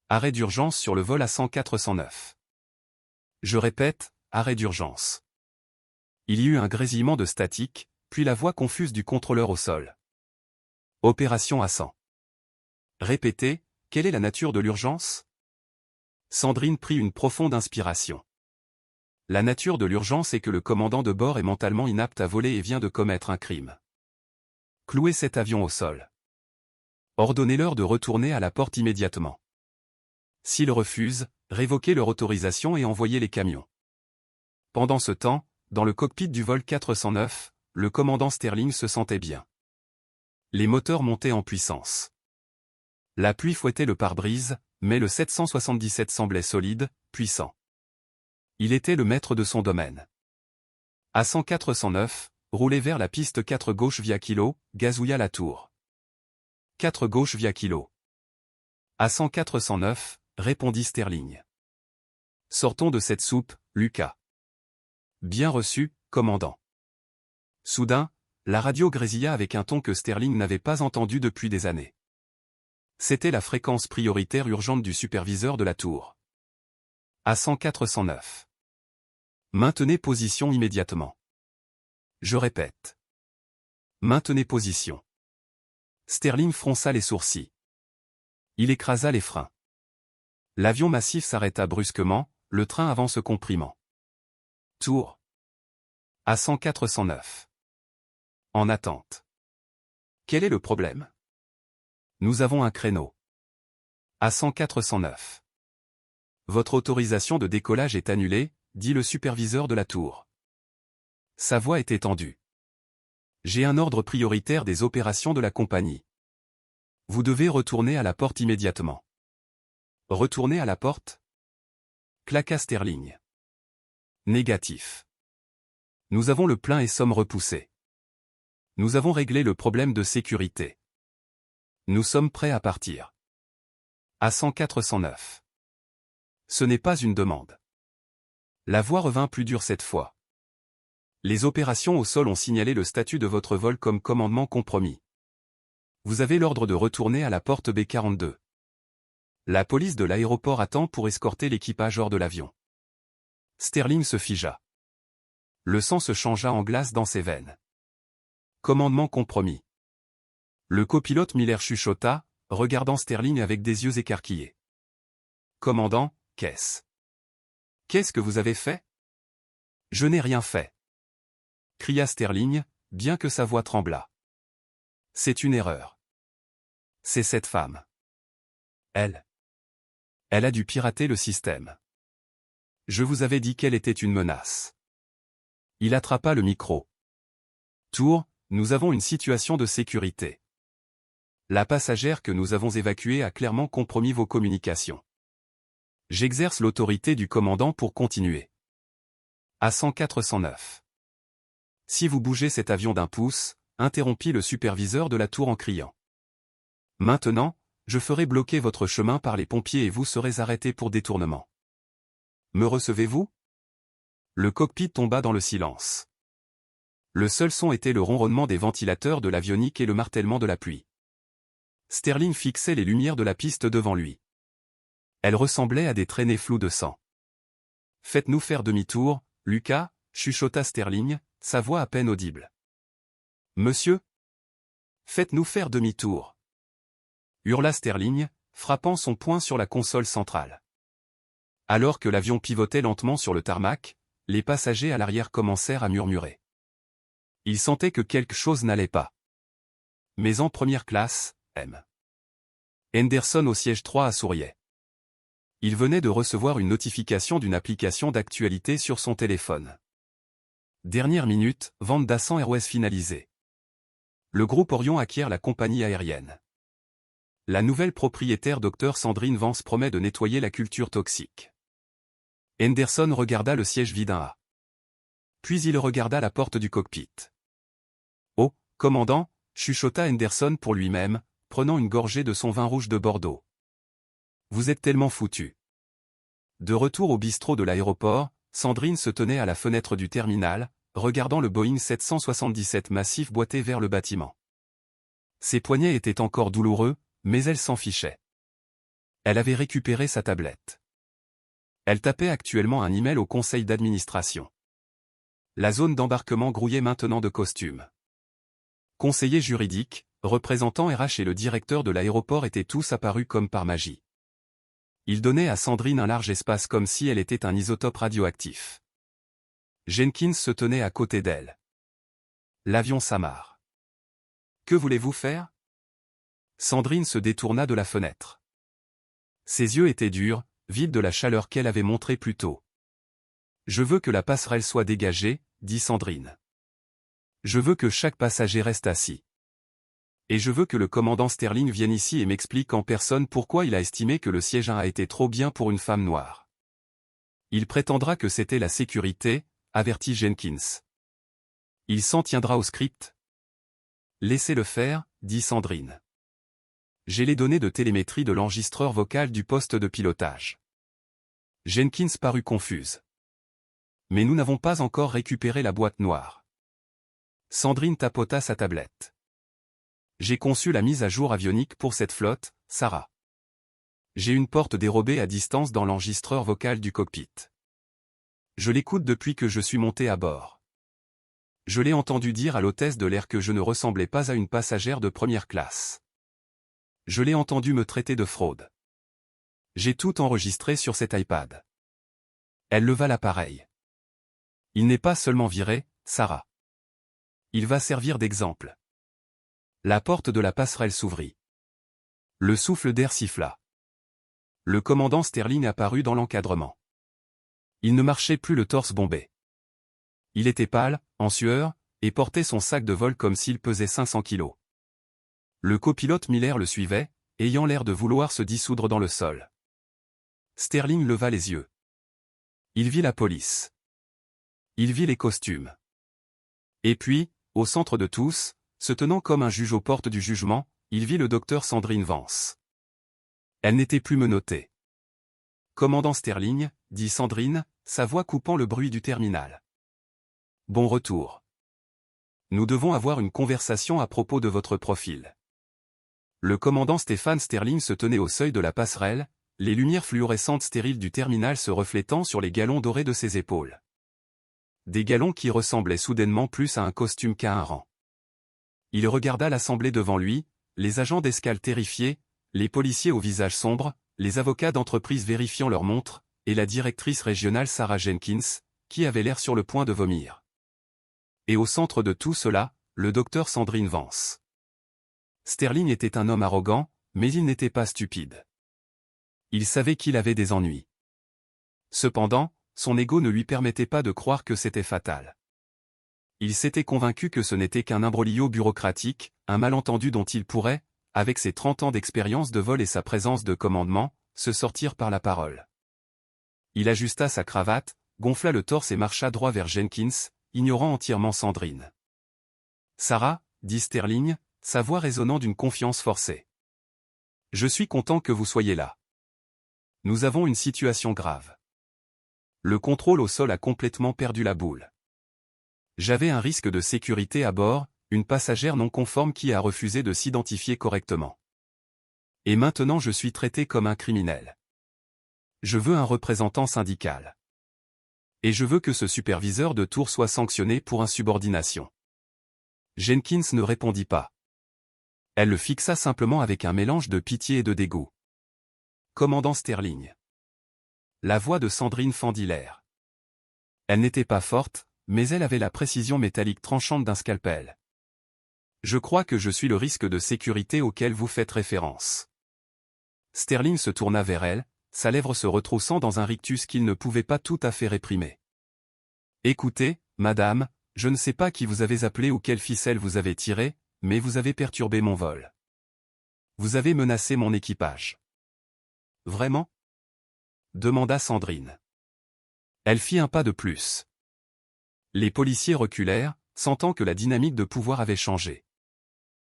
Arrêt d'urgence sur le vol Ascent 409. Je répète, arrêt d'urgence. Il y eut un grésillement de statique, puis la voix confuse du contrôleur au sol. Opération Ascent. Répétez, quelle est la nature de l'urgence? Sandrine prit une profonde inspiration. La nature de l'urgence est que le commandant de bord est mentalement inapte à voler et vient de commettre un crime. Clouez cet avion au sol. Ordonnez-leur de retourner à la porte immédiatement. S'ils refusent, révoquez leur autorisation et envoyez les camions. Pendant ce temps, dans le cockpit du vol 409, le commandant Sterling se sentait bien. Les moteurs montaient en puissance. La pluie fouettait le pare-brise, mais le 777 semblait solide, puissant. Il était le maître de son domaine. Ascent 409, roulait vers la piste 4 gauche via kilo, gazouilla la tour. 4 gauche via kilo. Ascent 409, répondit Sterling. Sortons de cette soupe, Lucas. Bien reçu, commandant. Soudain, la radio grésilla avec un ton que Sterling n'avait pas entendu depuis des années. C'était la fréquence prioritaire urgente du superviseur de la tour. Ascent 409. Maintenez position immédiatement. Je répète. Maintenez position. Sterling fronça les sourcils. Il écrasa les freins. L'avion massif s'arrêta brusquement, le train avant se comprimant. Tour. Ascent 409. En attente. Quel est le problème? Nous avons un créneau. Ascent 409. Votre autorisation de décollage est annulée, dit le superviseur de la tour. Sa voix était tendue. J'ai un ordre prioritaire des opérations de la compagnie. Vous devez retourner à la porte immédiatement. Retourner à la porte? Claqua Sterling. Négatif. Nous avons le plein et sommes repoussés. Nous avons réglé le problème de sécurité. Nous sommes prêts à partir. À 104-109. Ce n'est pas une demande. La voix revint plus dure cette fois. Les opérations au sol ont signalé le statut de votre vol comme commandement compromis. Vous avez l'ordre de retourner à la porte B42. La police de l'aéroport attend pour escorter l'équipage hors de l'avion. Sterling se figea. Le sang se changea en glace dans ses veines. Commandement compromis. Le copilote Miller chuchota, regardant Sterling avec des yeux écarquillés. Commandant, qu'est-ce que vous avez fait? Je n'ai rien fait. Cria Sterling, bien que sa voix tremblât. C'est une erreur. C'est cette femme. Elle a dû pirater le système. Je vous avais dit qu'elle était une menace. Il attrapa le micro. Tour, nous avons une situation de sécurité. La passagère que nous avons évacuée a clairement compromis vos communications. J'exerce l'autorité du commandant pour continuer. À 104-109. Si vous bougez cet avion d'un pouce, interrompit le superviseur de la tour en criant. Maintenant, je ferai bloquer votre chemin par les pompiers et vous serez arrêté pour détournement. Me recevez-vous? Le cockpit tomba dans le silence. Le seul son était le ronronnement des ventilateurs de l'avionique et le martèlement de la pluie. Sterling fixait les lumières de la piste devant lui. Elles ressemblaient à des traînées floues de sang. Faites-nous faire demi-tour, Lucas, chuchota Sterling, sa voix à peine audible. Monsieur? Faites-nous faire demi-tour. Hurla Sterling, frappant son poing sur la console centrale. Alors que l'avion pivotait lentement sur le tarmac, les passagers à l'arrière commencèrent à murmurer. Ils sentaient que quelque chose n'allait pas. Mais en première classe, M. Henderson au siège 3 souriait. Il venait de recevoir une notification d'une application d'actualité sur son téléphone. Dernière minute, vente d'Ascent Airways finalisée. Le groupe Orion acquiert la compagnie aérienne. La nouvelle propriétaire Dr Sandrine Vance promet de nettoyer la culture toxique. Henderson regarda le siège vide un A. Puis il regarda la porte du cockpit. Oh, commandant, chuchota Henderson pour lui-même, prenant une gorgée de son vin rouge de Bordeaux. Vous êtes tellement foutu. De retour au bistrot de l'aéroport, Sandrine se tenait à la fenêtre du terminal, regardant le Boeing 777 massif boiter vers le bâtiment. Ses poignets étaient encore douloureux, mais elle s'en fichait. Elle avait récupéré sa tablette. Elle tapait actuellement un email au conseil d'administration. La zone d'embarquement grouillait maintenant de costumes. Conseiller juridique, représentant RH et le directeur de l'aéroport étaient tous apparus comme par magie. Ils donnaient à Sandrine un large espace comme si elle était un isotope radioactif. Jenkins se tenait à côté d'elle. L'avion s'amarre. Que voulez-vous faire? Sandrine se détourna de la fenêtre. Ses yeux étaient durs, vides de la chaleur qu'elle avait montrée plus tôt. Je veux que la passerelle soit dégagée, dit Sandrine. Je veux que chaque passager reste assis. Et je veux que le commandant Sterling vienne ici et m'explique en personne pourquoi il a estimé que le siège 1 a été trop bien pour une femme noire. Il prétendra que c'était la sécurité, avertit Jenkins. Il s'en tiendra au script. Laissez-le faire, dit Sandrine. J'ai les données de télémétrie de l'enregistreur vocal du poste de pilotage. Jenkins parut confuse. Mais nous n'avons pas encore récupéré la boîte noire. Sandrine tapota sa tablette. J'ai conçu la mise à jour avionique pour cette flotte, Sarah. J'ai une porte dérobée à distance dans l'enregistreur vocal du cockpit. Je l'écoute depuis que je suis monté à bord. Je l'ai entendu dire à l'hôtesse de l'air que je ne ressemblais pas à une passagère de première classe. Je l'ai entendu me traiter de fraude. J'ai tout enregistré sur cet iPad. Elle leva l'appareil. Il n'est pas seulement viré, Sarah. Il va servir d'exemple. La porte de la passerelle s'ouvrit. Le souffle d'air siffla. Le commandant Sterling apparut dans l'encadrement. Il ne marchait plus le torse bombé. Il était pâle, en sueur, et portait son sac de vol comme s'il pesait 500 kilos. Le copilote Miller le suivait, ayant l'air de vouloir se dissoudre dans le sol. Sterling leva les yeux. Il vit la police. Il vit les costumes. Et puis, au centre de tous, se tenant comme un juge aux portes du jugement, il vit le docteur Sandrine Vance. Elle n'était plus menottée. Commandant Sterling, dit Sandrine, sa voix coupant le bruit du terminal. Bon retour. Nous devons avoir une conversation à propos de votre profil. Le commandant Stéphane Sterling se tenait au seuil de la passerelle, les lumières fluorescentes stériles du terminal se reflétant sur les galons dorés de ses épaules. Des galons qui ressemblaient soudainement plus à un costume qu'à un rang. Il regarda l'assemblée devant lui, les agents d'escale terrifiés, les policiers au visage sombre, les avocats d'entreprise vérifiant leurs montres, et la directrice régionale Sarah Jenkins, qui avait l'air sur le point de vomir. Et au centre de tout cela, le docteur Sandrine Vance. Sterling était un homme arrogant, mais il n'était pas stupide. Il savait qu'il avait des ennuis. Cependant, son ego ne lui permettait pas de croire que c'était fatal. Il s'était convaincu que ce n'était qu'un imbroglio bureaucratique, un malentendu dont il pourrait, avec ses 30 ans d'expérience de vol et sa présence de commandement, se sortir par la parole. Il ajusta sa cravate, gonfla le torse et marcha droit vers Jenkins, ignorant entièrement Sandrine. « Sarah, dit Sterling, sa voix résonnant d'une confiance forcée. Je suis content que vous soyez là. Nous avons une situation grave. Le contrôle au sol a complètement perdu la boule. J'avais un risque de sécurité à bord, une passagère non conforme qui a refusé de s'identifier correctement. Et maintenant je suis traité comme un criminel. Je veux un représentant syndical. Et je veux que ce superviseur de tour soit sanctionné pour insubordination. » Jenkins ne répondit pas. Elle le fixa simplement avec un mélange de pitié et de dégoût. Commandant Sterling. La voix de Sandrine fendit l'air. Elle n'était pas forte, mais elle avait la précision métallique tranchante d'un scalpel. Je crois que je suis le risque de sécurité auquel vous faites référence. Sterling se tourna vers elle, sa lèvre se retroussant dans un rictus qu'il ne pouvait pas tout à fait réprimer. Écoutez, madame, je ne sais pas qui vous avez appelé ou quelle ficelle vous avez tiré, mais vous avez perturbé mon vol. Vous avez menacé mon équipage. Vraiment ? Demanda Sandrine. Elle fit un pas de plus. Les policiers reculèrent, sentant que la dynamique de pouvoir avait changé.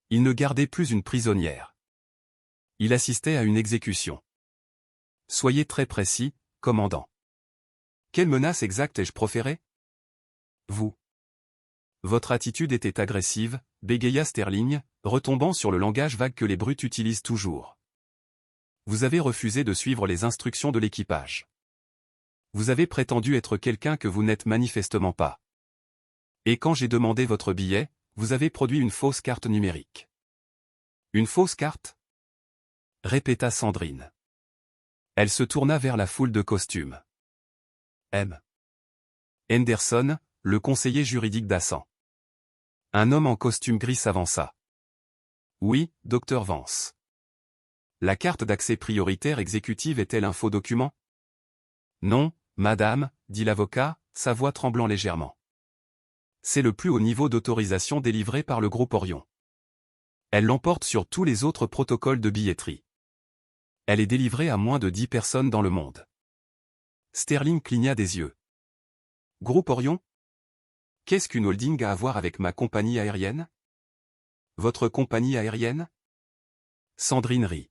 Il ne gardait plus une prisonnière. Il assistait à une exécution. Soyez très précis, commandant. Quelle menace exacte ai-je proférée ? Vous. Votre attitude était agressive, bégaya Sterling, retombant sur le langage vague que les brutes utilisent toujours. Vous avez refusé de suivre les instructions de l'équipage. Vous avez prétendu être quelqu'un que vous n'êtes manifestement pas. Et quand j'ai demandé votre billet, vous avez produit une fausse carte numérique. Une fausse carte ? Répéta Sandrine. Elle se tourna vers la foule de costumes. M. Henderson, le conseiller juridique d'Ascent. Un homme en costume gris s'avança. Oui, docteur Vance. La carte d'accès prioritaire exécutive est-elle un faux document ? Non, madame, dit l'avocat, sa voix tremblant légèrement. C'est le plus haut niveau d'autorisation délivré par le groupe Orion. Elle l'emporte sur tous les autres protocoles de billetterie. Elle est délivrée à moins de 10 personnes dans le monde. Sterling cligna des yeux. Groupe Orion ? Qu'est-ce qu'une holding a à voir avec ma compagnie aérienne ? Votre compagnie aérienne ? Sandrine rit.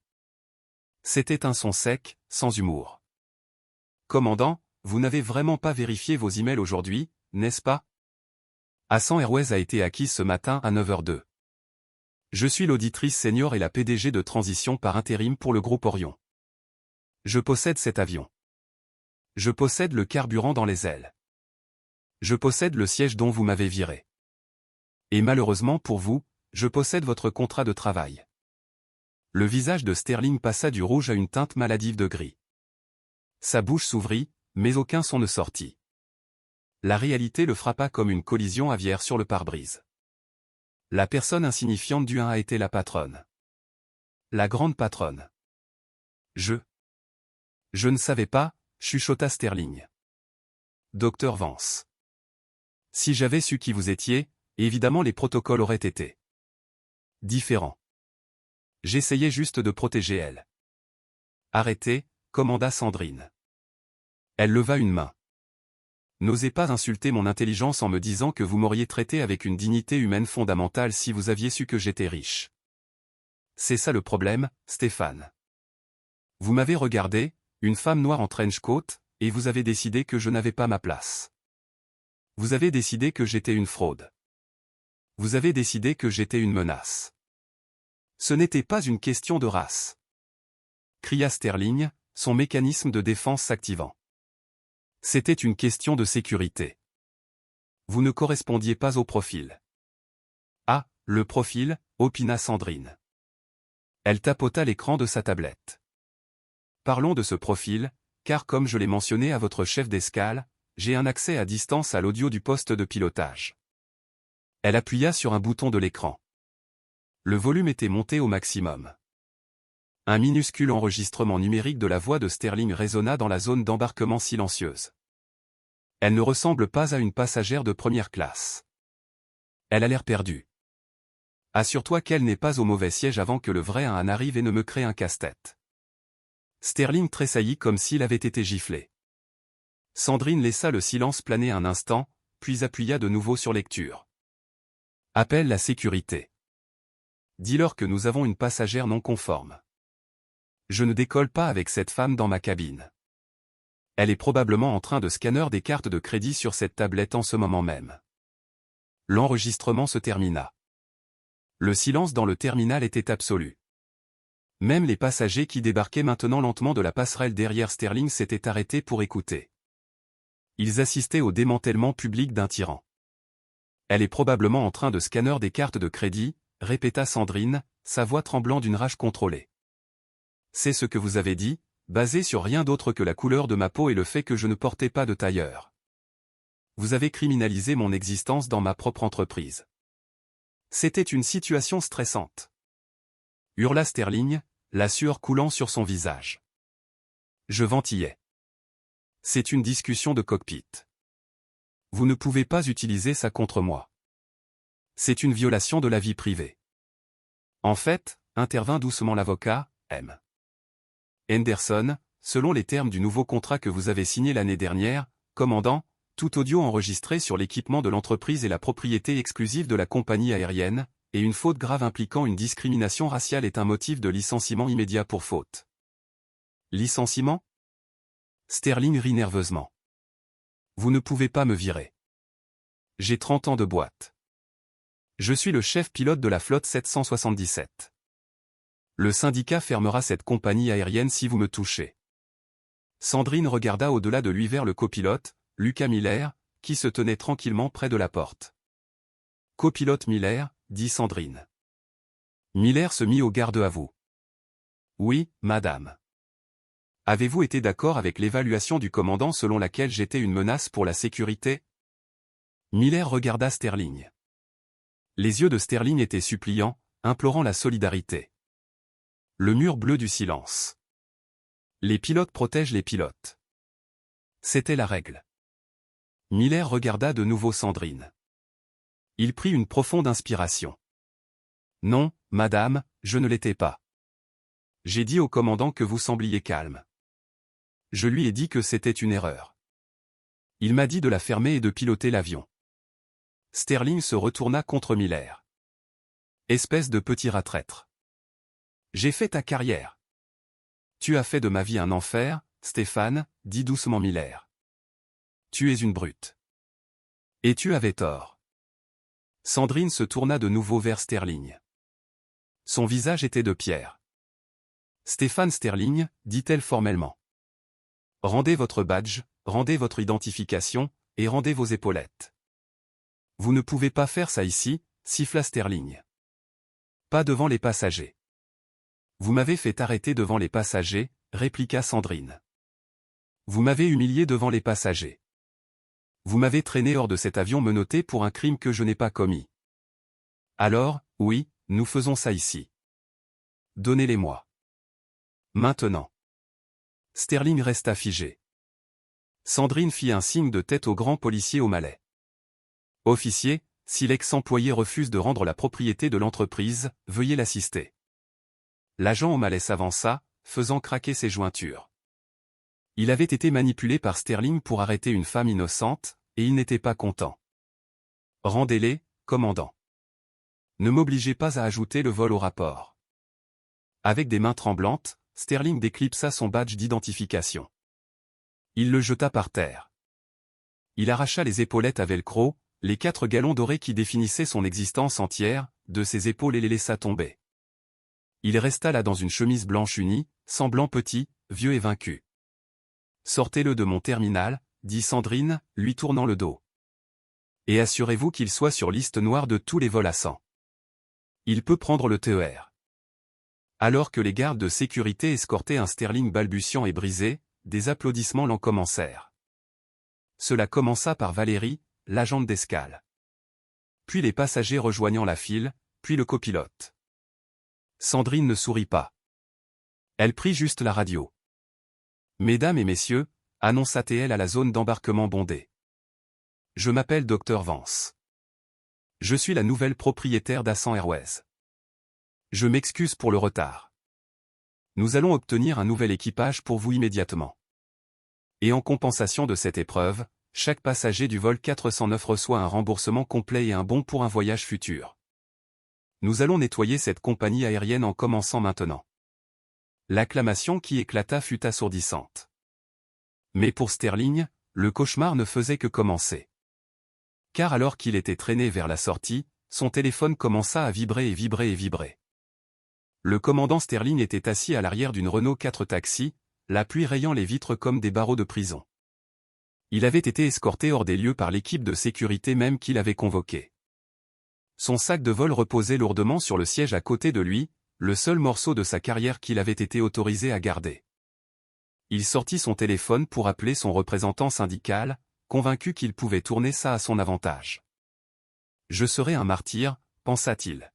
C'était un son sec, sans humour. Commandant, vous n'avez vraiment pas vérifié vos emails aujourd'hui, n'est-ce pas ? Ascent Airways a été acquise ce matin à 9h02. Je suis l'auditrice senior et la PDG de transition par intérim pour le groupe Orion. Je possède cet avion. Je possède le carburant dans les ailes. Je possède le siège dont vous m'avez viré. Et malheureusement pour vous, je possède votre contrat de travail. Le visage de Sterling passa du rouge à une teinte maladive de gris. Sa bouche s'ouvrit, mais aucun son ne sortit. La réalité le frappa comme une collision aviaire sur le pare-brise. La personne insignifiante du 1 a été la patronne. La grande patronne. Je ne savais pas, chuchota Sterling. Docteur Vance. Si j'avais su qui vous étiez, évidemment les protocoles auraient été différents. J'essayais juste de protéger elle. Arrêtez, commanda Sandrine. Elle leva une main. N'osez pas insulter mon intelligence en me disant que vous m'auriez traité avec une dignité humaine fondamentale si vous aviez su que j'étais riche. C'est ça le problème, Stéphane. Vous m'avez regardé, une femme noire en trench coat, et vous avez décidé que je n'avais pas ma place. Vous avez décidé que j'étais une fraude. Vous avez décidé que j'étais une menace. Ce n'était pas une question de race. Cria Sterling, son mécanisme de défense s'activant. C'était une question de sécurité. Vous ne correspondiez pas au profil. Ah, le profil, opina Sandrine. Elle tapota l'écran de sa tablette. Parlons de ce profil, car comme je l'ai mentionné à votre chef d'escale, j'ai un accès à distance à l'audio du poste de pilotage. Elle appuya sur un bouton de l'écran. Le volume était monté au maximum. Un minuscule enregistrement numérique de la voix de Sterling résonna dans la zone d'embarquement silencieuse. Elle ne ressemble pas à une passagère de première classe. Elle a l'air perdue. Assure-toi qu'elle n'est pas au mauvais siège avant que le vrai un arrive et ne me crée un casse-tête. Sterling tressaillit comme s'il avait été giflé. Sandrine laissa le silence planer un instant, puis appuya de nouveau sur lecture. Appelle la sécurité. Dis-leur que nous avons une passagère non conforme. Je ne décolle pas avec cette femme dans ma cabine. Elle est probablement en train de scanner des cartes de crédit sur cette tablette en ce moment même. L'enregistrement se termina. Le silence dans le terminal était absolu. Même les passagers qui débarquaient maintenant lentement de la passerelle derrière Sterling s'étaient arrêtés pour écouter. Ils assistaient au démantèlement public d'un tyran. Elle est probablement en train de scanner des cartes de crédit, répéta Sandrine, sa voix tremblant d'une rage contrôlée. C'est ce que vous avez dit, basé sur rien d'autre que la couleur de ma peau et le fait que je ne portais pas de tailleur. Vous avez criminalisé mon existence dans ma propre entreprise. C'était une situation stressante. Hurla Sterling, la sueur coulant sur son visage. Je ventillais. C'est une discussion de cockpit. Vous ne pouvez pas utiliser ça contre moi. C'est une violation de la vie privée. En fait, intervint doucement l'avocat, M. Henderson, selon les termes du nouveau contrat que vous avez signé l'année dernière, commandant, tout audio enregistré sur l'équipement de l'entreprise est la propriété exclusive de la compagnie aérienne, et une faute grave impliquant une discrimination raciale est un motif de licenciement immédiat pour faute. Licenciement? Sterling rit nerveusement. Vous ne pouvez pas me virer. J'ai 30 ans de boîte. Je suis le chef pilote de la flotte 777. Le syndicat fermera cette compagnie aérienne si vous me touchez. Sandrine regarda au-delà de lui vers le copilote, Lucas Miller, qui se tenait tranquillement près de la porte. Copilote Miller, dit Sandrine. Miller se mit au garde à vous. Oui, madame. Avez-vous été d'accord avec l'évaluation du commandant selon laquelle j'étais une menace pour la sécurité? Miller regarda Sterling. Les yeux de Sterling étaient suppliants, implorant la solidarité. Le mur bleu du silence. Les pilotes protègent les pilotes. C'était la règle. Miller regarda de nouveau Sandrine. Il prit une profonde inspiration. Non, madame, je ne l'étais pas. J'ai dit au commandant que vous sembliez calme. Je lui ai dit que c'était une erreur. Il m'a dit de la fermer et de piloter l'avion. Sterling se retourna contre Miller. Espèce de petit rat traître. J'ai fait ta carrière. Tu as fait de ma vie un enfer, Stéphane, dit doucement Miller. Tu es une brute. Et tu avais tort. Sandrine se tourna de nouveau vers Sterling. Son visage était de pierre. Stéphane Sterling, dit-elle formellement. Rendez votre badge, rendez votre identification, et rendez vos épaulettes. Vous ne pouvez pas faire ça ici, siffla Sterling. Pas devant les passagers. Vous m'avez fait arrêter devant les passagers, répliqua Sandrine. Vous m'avez humilié devant les passagers. Vous m'avez traîné hors de cet avion menotté pour un crime que je n'ai pas commis. Alors, oui, nous faisons ça ici. Donnez-les-moi. Maintenant. Sterling resta figé. Sandrine fit un signe de tête au grand policier au malais. Officier, si l'ex-employé refuse de rendre la propriété de l'entreprise, veuillez l'assister. L'agent au malais s'avança, faisant craquer ses jointures. Il avait été manipulé par Sterling pour arrêter une femme innocente, et il n'était pas content. Rendez-les, commandant. Ne m'obligez pas à ajouter le vol au rapport. Avec des mains tremblantes, Sterling déclipsa son badge d'identification. Il le jeta par terre. Il arracha les épaulettes à velcro, les 4 galons dorés qui définissaient son existence entière, de ses épaules et les laissa tomber. Il resta là dans une chemise blanche unie, semblant petit, vieux et vaincu. « Sortez-le de mon terminal », dit Sandrine, lui tournant le dos. « Et assurez-vous qu'il soit sur liste noire de tous les vols à 100. Il peut prendre le TER. » Alors que les gardes de sécurité escortaient un Sterling balbutiant et brisé, des applaudissements l'en commencèrent. Cela commença par Valérie, l'agente d'escale. Puis les passagers rejoignant la file, puis le copilote. Sandrine ne sourit pas. Elle prit juste la radio. « Mesdames et messieurs », annonça-t-elle à la zone d'embarquement bondée. « Je m'appelle Dr Vance. Je suis la nouvelle propriétaire d'Assan Airways. Je m'excuse pour le retard. Nous allons obtenir un nouvel équipage pour vous immédiatement. Et en compensation de cette épreuve, chaque passager du vol 409 reçoit un remboursement complet et un bon pour un voyage futur. Nous allons nettoyer cette compagnie aérienne en commençant maintenant. » L'acclamation qui éclata fut assourdissante. Mais pour Sterling, le cauchemar ne faisait que commencer. Car alors qu'il était traîné vers la sortie, son téléphone commença à vibrer et vibrer et vibrer. Le commandant Sterling était assis à l'arrière d'une Renault 4 Taxi, la pluie rayant les vitres comme des barreaux de prison. Il avait été escorté hors des lieux par l'équipe de sécurité même qu'il avait convoquée. Son sac de vol reposait lourdement sur le siège à côté de lui, le seul morceau de sa carrière qu'il avait été autorisé à garder. Il sortit son téléphone pour appeler son représentant syndical, convaincu qu'il pouvait tourner ça à son avantage. « Je serai un martyr », pensa-t-il.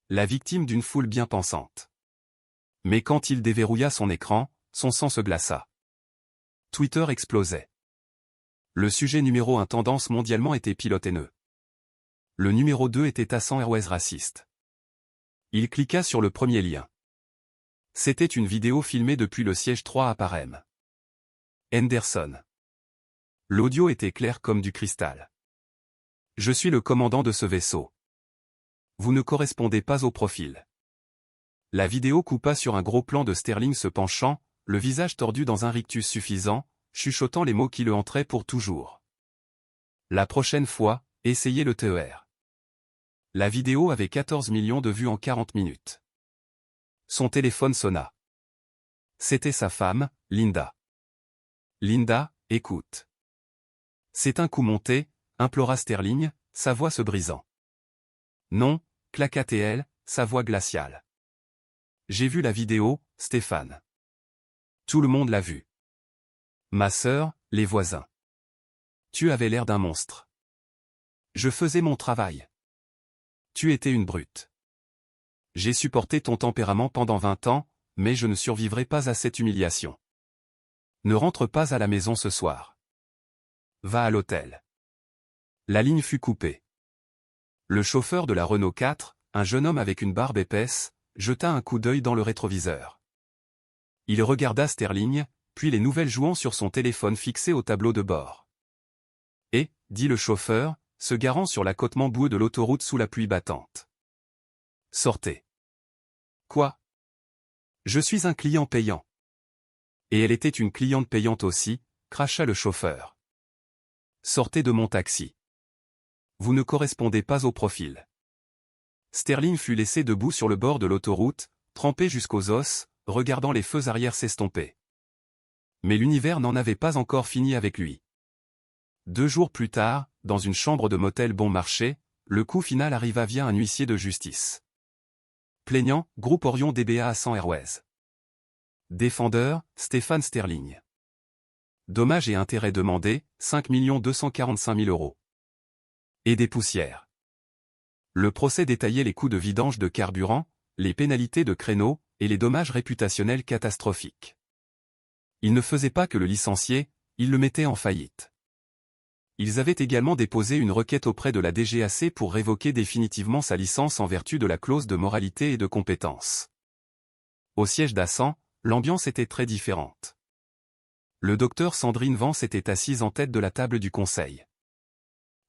La victime d'une foule bien pensante. Mais quand il déverrouilla son écran, son sang se glaça. Twitter explosait. Le sujet numéro 1 tendance mondialement était pilote haineux. Le numéro 2 était Assan Airways raciste. Il cliqua sur le premier lien. C'était une vidéo filmée depuis le siège 3 à Parham. Henderson. L'audio était clair comme du cristal. « Je suis le commandant de ce vaisseau. Vous ne correspondez pas au profil. » La vidéo coupa sur un gros plan de Sterling se penchant, le visage tordu dans un rictus suffisant, chuchotant les mots qui le hantraient pour toujours. « La prochaine fois, essayez le TER. » La vidéo avait 14 millions de vues en 40 minutes. Son téléphone sonna. C'était sa femme, Linda. « Linda, écoute. » « C'est un coup monté, » implora Sterling, sa voix se brisant. « Non, » claqua-t-elle, sa voix glaciale. « J'ai vu la vidéo, Stéphane. Tout le monde l'a vue. Ma sœur, les voisins. Tu avais l'air d'un monstre. Je faisais mon travail. Tu étais une brute. J'ai supporté ton tempérament pendant 20 ans, mais je ne survivrai pas à cette humiliation. Ne rentre pas à la maison ce soir. Va à l'hôtel. » La ligne fut coupée. Le chauffeur de la Renault 4, un jeune homme avec une barbe épaisse, jeta un coup d'œil dans le rétroviseur. Il regarda Sterling, puis les nouvelles jouant sur son téléphone fixé au tableau de bord. « Et » dit le chauffeur, se garant sur l'accotement boueux de l'autoroute sous la pluie battante. « Sortez. »« Quoi ? Je suis un client payant. » « Et elle était une cliente payante aussi, » cracha le chauffeur. « Sortez de mon taxi. Vous ne correspondez pas au profil. » Sterling fut laissé debout sur le bord de l'autoroute, trempé jusqu'aux os, regardant les feux arrière s'estomper. Mais l'univers n'en avait pas encore fini avec lui. 2 jours plus tard, dans une chambre de motel bon marché, le coup final arriva via un huissier de justice. Plaignant, Groupe Orion DBA Assan Airways. Défendeur, Stéphane Sterling. Dommages et intérêts demandés, 5 245 000 €. Et des poussières. Le procès détaillait les coûts de vidange de carburant, les pénalités de créneaux, et les dommages réputationnels catastrophiques. Il ne faisait pas que le licencier, il le mettait en faillite. Ils avaient également déposé une requête auprès de la DGAC pour révoquer définitivement sa licence en vertu de la clause de moralité et de compétence. Au siège d'Assan, l'ambiance était très différente. Le docteur Sandrine Vance était assise en tête de la table du conseil.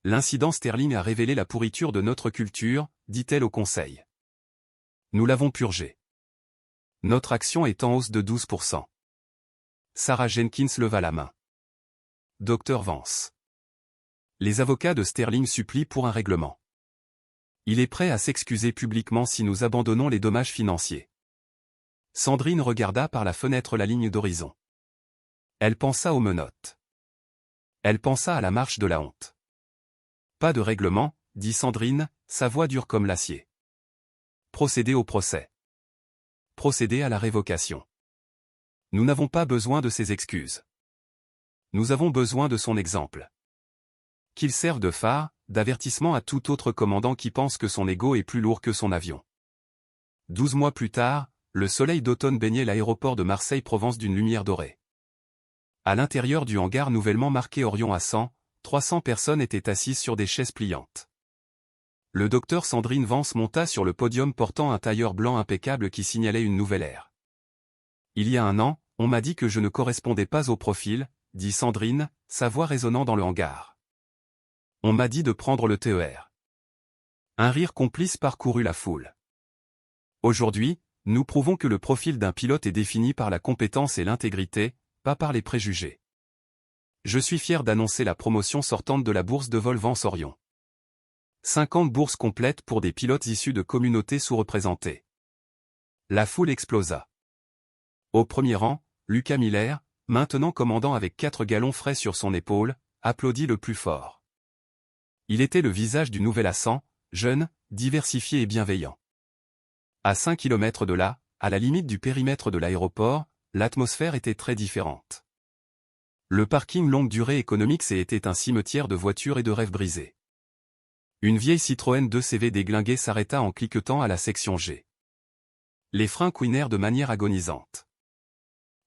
L'incident Sterling a révélé la pourriture de notre culture, dit-elle au conseil. Nous l'avons purgé. Notre action est en hausse de 12%. Sarah Jenkins leva la main. Docteur Vance. Les avocats de Sterling supplient pour un règlement. Il est prêt à s'excuser publiquement si nous abandonnons les dommages financiers. Sandrine regarda par la fenêtre la ligne d'horizon. Elle pensa aux menottes. Elle pensa à la marche de la honte. Pas de règlement, dit Sandrine, sa voix dure comme l'acier. Procédez au procès. Procédez à la révocation. Nous n'avons pas besoin de ses excuses. Nous avons besoin de son exemple. Qu'il serve de phare, d'avertissement à tout autre commandant qui pense que son ego est plus lourd que son avion. 12 mois plus tard, le soleil d'automne baignait l'aéroport de Marseille-Provence d'une lumière dorée. À l'intérieur du hangar nouvellement marqué Orion à 100, 300 personnes étaient assises sur des chaises pliantes. Le docteur Sandrine Vance monta sur le podium portant un tailleur blanc impeccable qui signalait une nouvelle ère. Il y a un an, on m'a dit que je ne correspondais pas au profil, dit Sandrine, sa voix résonnant dans le hangar. On m'a dit de prendre le TER. Un rire complice parcourut la foule. Aujourd'hui, nous prouvons que le profil d'un pilote est défini par la compétence et l'intégrité, pas par les préjugés. Je suis fier d'annoncer la promotion sortante de la bourse de vol Vance Orion. 50 bourses complètes pour des pilotes issus de communautés sous-représentées. La foule explosa. Au premier rang, Lucas Miller, maintenant commandant avec 4 gallons frais sur son épaule, applaudit le plus fort. Il était le visage du nouvel Ascent, jeune, diversifié et bienveillant. À 5 km de là, à la limite du périmètre de l'aéroport, l'atmosphère était très différente. Le parking longue durée Economics était un cimetière de voitures et de rêves brisés. Une vieille Citroën 2CV déglinguée s'arrêta en cliquetant à la section G. Les freins couinèrent de manière agonisante.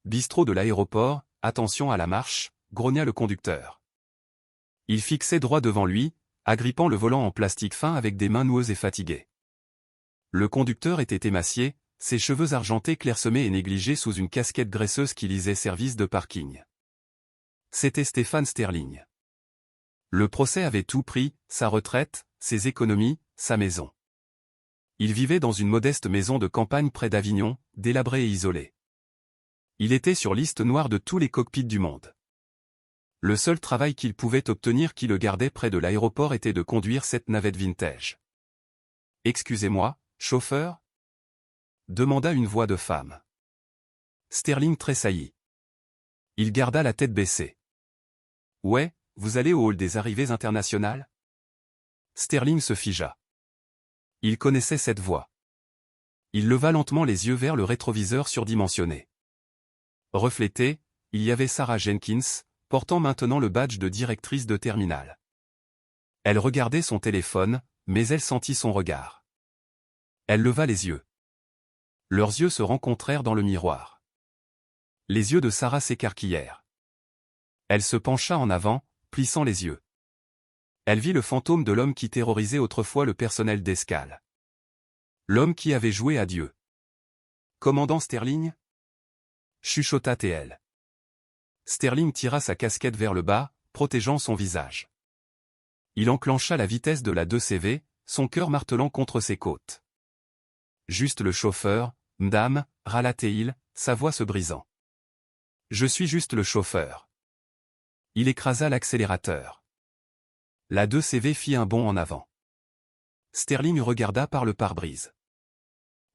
Bistrot de l'aéroport, attention à la marche, grogna le conducteur. Il fixait droit devant lui, agrippant le volant en plastique fin avec des mains noueuses et fatiguées. Le conducteur était émacié, ses cheveux argentés clairsemés et négligés sous une casquette graisseuse qui lisait service de parking. C'était Stéphane Sterling. Le procès avait tout pris, sa retraite, ses économies, sa maison. Il vivait dans une modeste maison de campagne près d'Avignon, délabrée et isolée. Il était sur liste noire de tous les cockpits du monde. Le seul travail qu'il pouvait obtenir qui le gardait près de l'aéroport était de conduire cette navette vintage. « Excusez-moi, chauffeur ?» demanda une voix de femme. Sterling tressaillit. Il garda la tête baissée. « Ouais, vous allez au hall des arrivées internationales ?» Sterling se figea. Il connaissait cette voix. Il leva lentement les yeux vers le rétroviseur surdimensionné. Reflété, il y avait Sarah Jenkins, portant maintenant le badge de directrice de terminal. Elle regardait son téléphone, mais elle sentit son regard. Elle leva les yeux. Leurs yeux se rencontrèrent dans le miroir. Les yeux de Sarah s'écarquillèrent. Elle se pencha en avant, plissant les yeux. Elle vit le fantôme de l'homme qui terrorisait autrefois le personnel d'escale. L'homme qui avait joué à Dieu. « Commandant Sterling ?» chuchota TL. Sterling tira sa casquette vers le bas, protégeant son visage. Il enclencha la vitesse de la 2CV, son cœur martelant contre ses côtes. Juste le chauffeur, m'dame, râla-t-il, sa voix se brisant. Je suis juste le chauffeur. Il écrasa l'accélérateur. La 2CV fit un bond en avant. Sterling regarda par le pare-brise.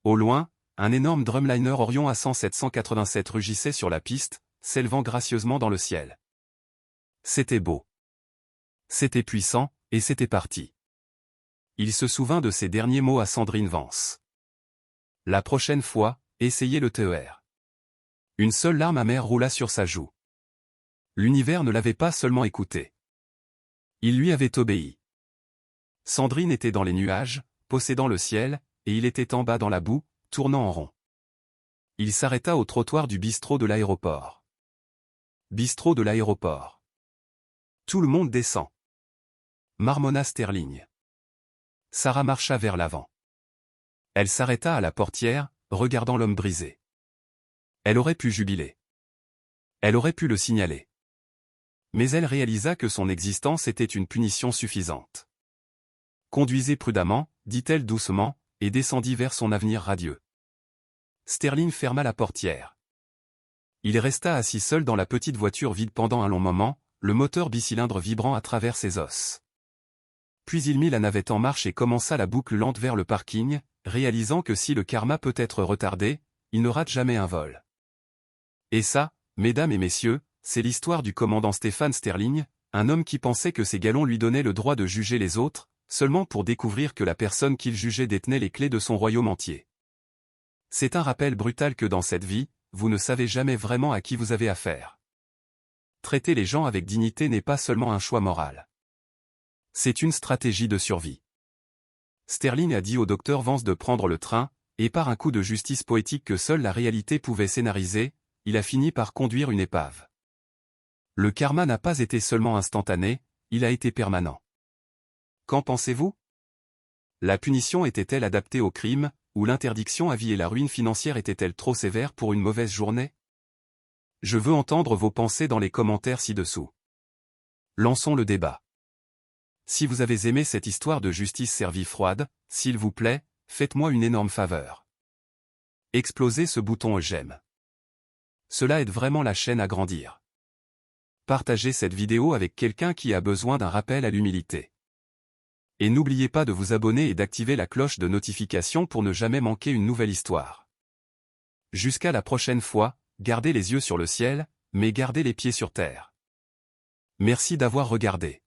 Au loin, un énorme drumliner Orion A100-787 rugissait sur la piste, s'élevant gracieusement dans le ciel. C'était beau. C'était puissant, et c'était parti. Il se souvint de ses derniers mots à Sandrine Vance. La prochaine fois, essayez le TER. Une seule larme amère roula sur sa joue. L'univers ne l'avait pas seulement écouté. Il lui avait obéi. Sandrine était dans les nuages, possédant le ciel, et il était en bas dans la boue, tournant en rond. Il s'arrêta au trottoir du bistrot de l'aéroport. Bistrot de l'aéroport. Tout le monde descend. Marmonna Sterling. Sarah marcha vers l'avant. Elle s'arrêta à la portière, regardant l'homme brisé. Elle aurait pu jubiler. Elle aurait pu le signaler. Mais elle réalisa que son existence était une punition suffisante. Conduisez prudemment, dit-elle doucement, et descendit vers son avenir radieux. Sterling ferma la portière. Il resta assis seul dans la petite voiture vide pendant un long moment, le moteur bicylindre vibrant à travers ses os. Puis il mit la navette en marche et commença la boucle lente vers le parking, réalisant que si le karma peut être retardé, il ne rate jamais un vol. Et ça, mesdames et messieurs, c'est l'histoire du commandant Stephen Sterling, un homme qui pensait que ses galons lui donnaient le droit de juger les autres, seulement pour découvrir que la personne qu'il jugeait détenait les clés de son royaume entier. C'est un rappel brutal que dans cette vie, vous ne savez jamais vraiment à qui vous avez affaire. Traiter les gens avec dignité n'est pas seulement un choix moral. C'est une stratégie de survie. Sterling a dit au docteur Vance de prendre le train, et par un coup de justice poétique que seule la réalité pouvait scénariser, il a fini par conduire une épave. Le karma n'a pas été seulement instantané, il a été permanent. Qu'en pensez-vous? La punition était-elle adaptée au crime, ou l'interdiction à vie et la ruine financière étaient-elles trop sévères pour une mauvaise journée? Je veux entendre vos pensées dans les commentaires ci-dessous. Lançons le débat. Si vous avez aimé cette histoire de justice servie froide, s'il vous plaît, faites-moi une énorme faveur. Explosez ce bouton j'aime. Cela aide vraiment la chaîne à grandir. Partagez cette vidéo avec quelqu'un qui a besoin d'un rappel à l'humilité. Et n'oubliez pas de vous abonner et d'activer la cloche de notification pour ne jamais manquer une nouvelle histoire. Jusqu'à la prochaine fois, gardez les yeux sur le ciel, mais gardez les pieds sur terre. Merci d'avoir regardé.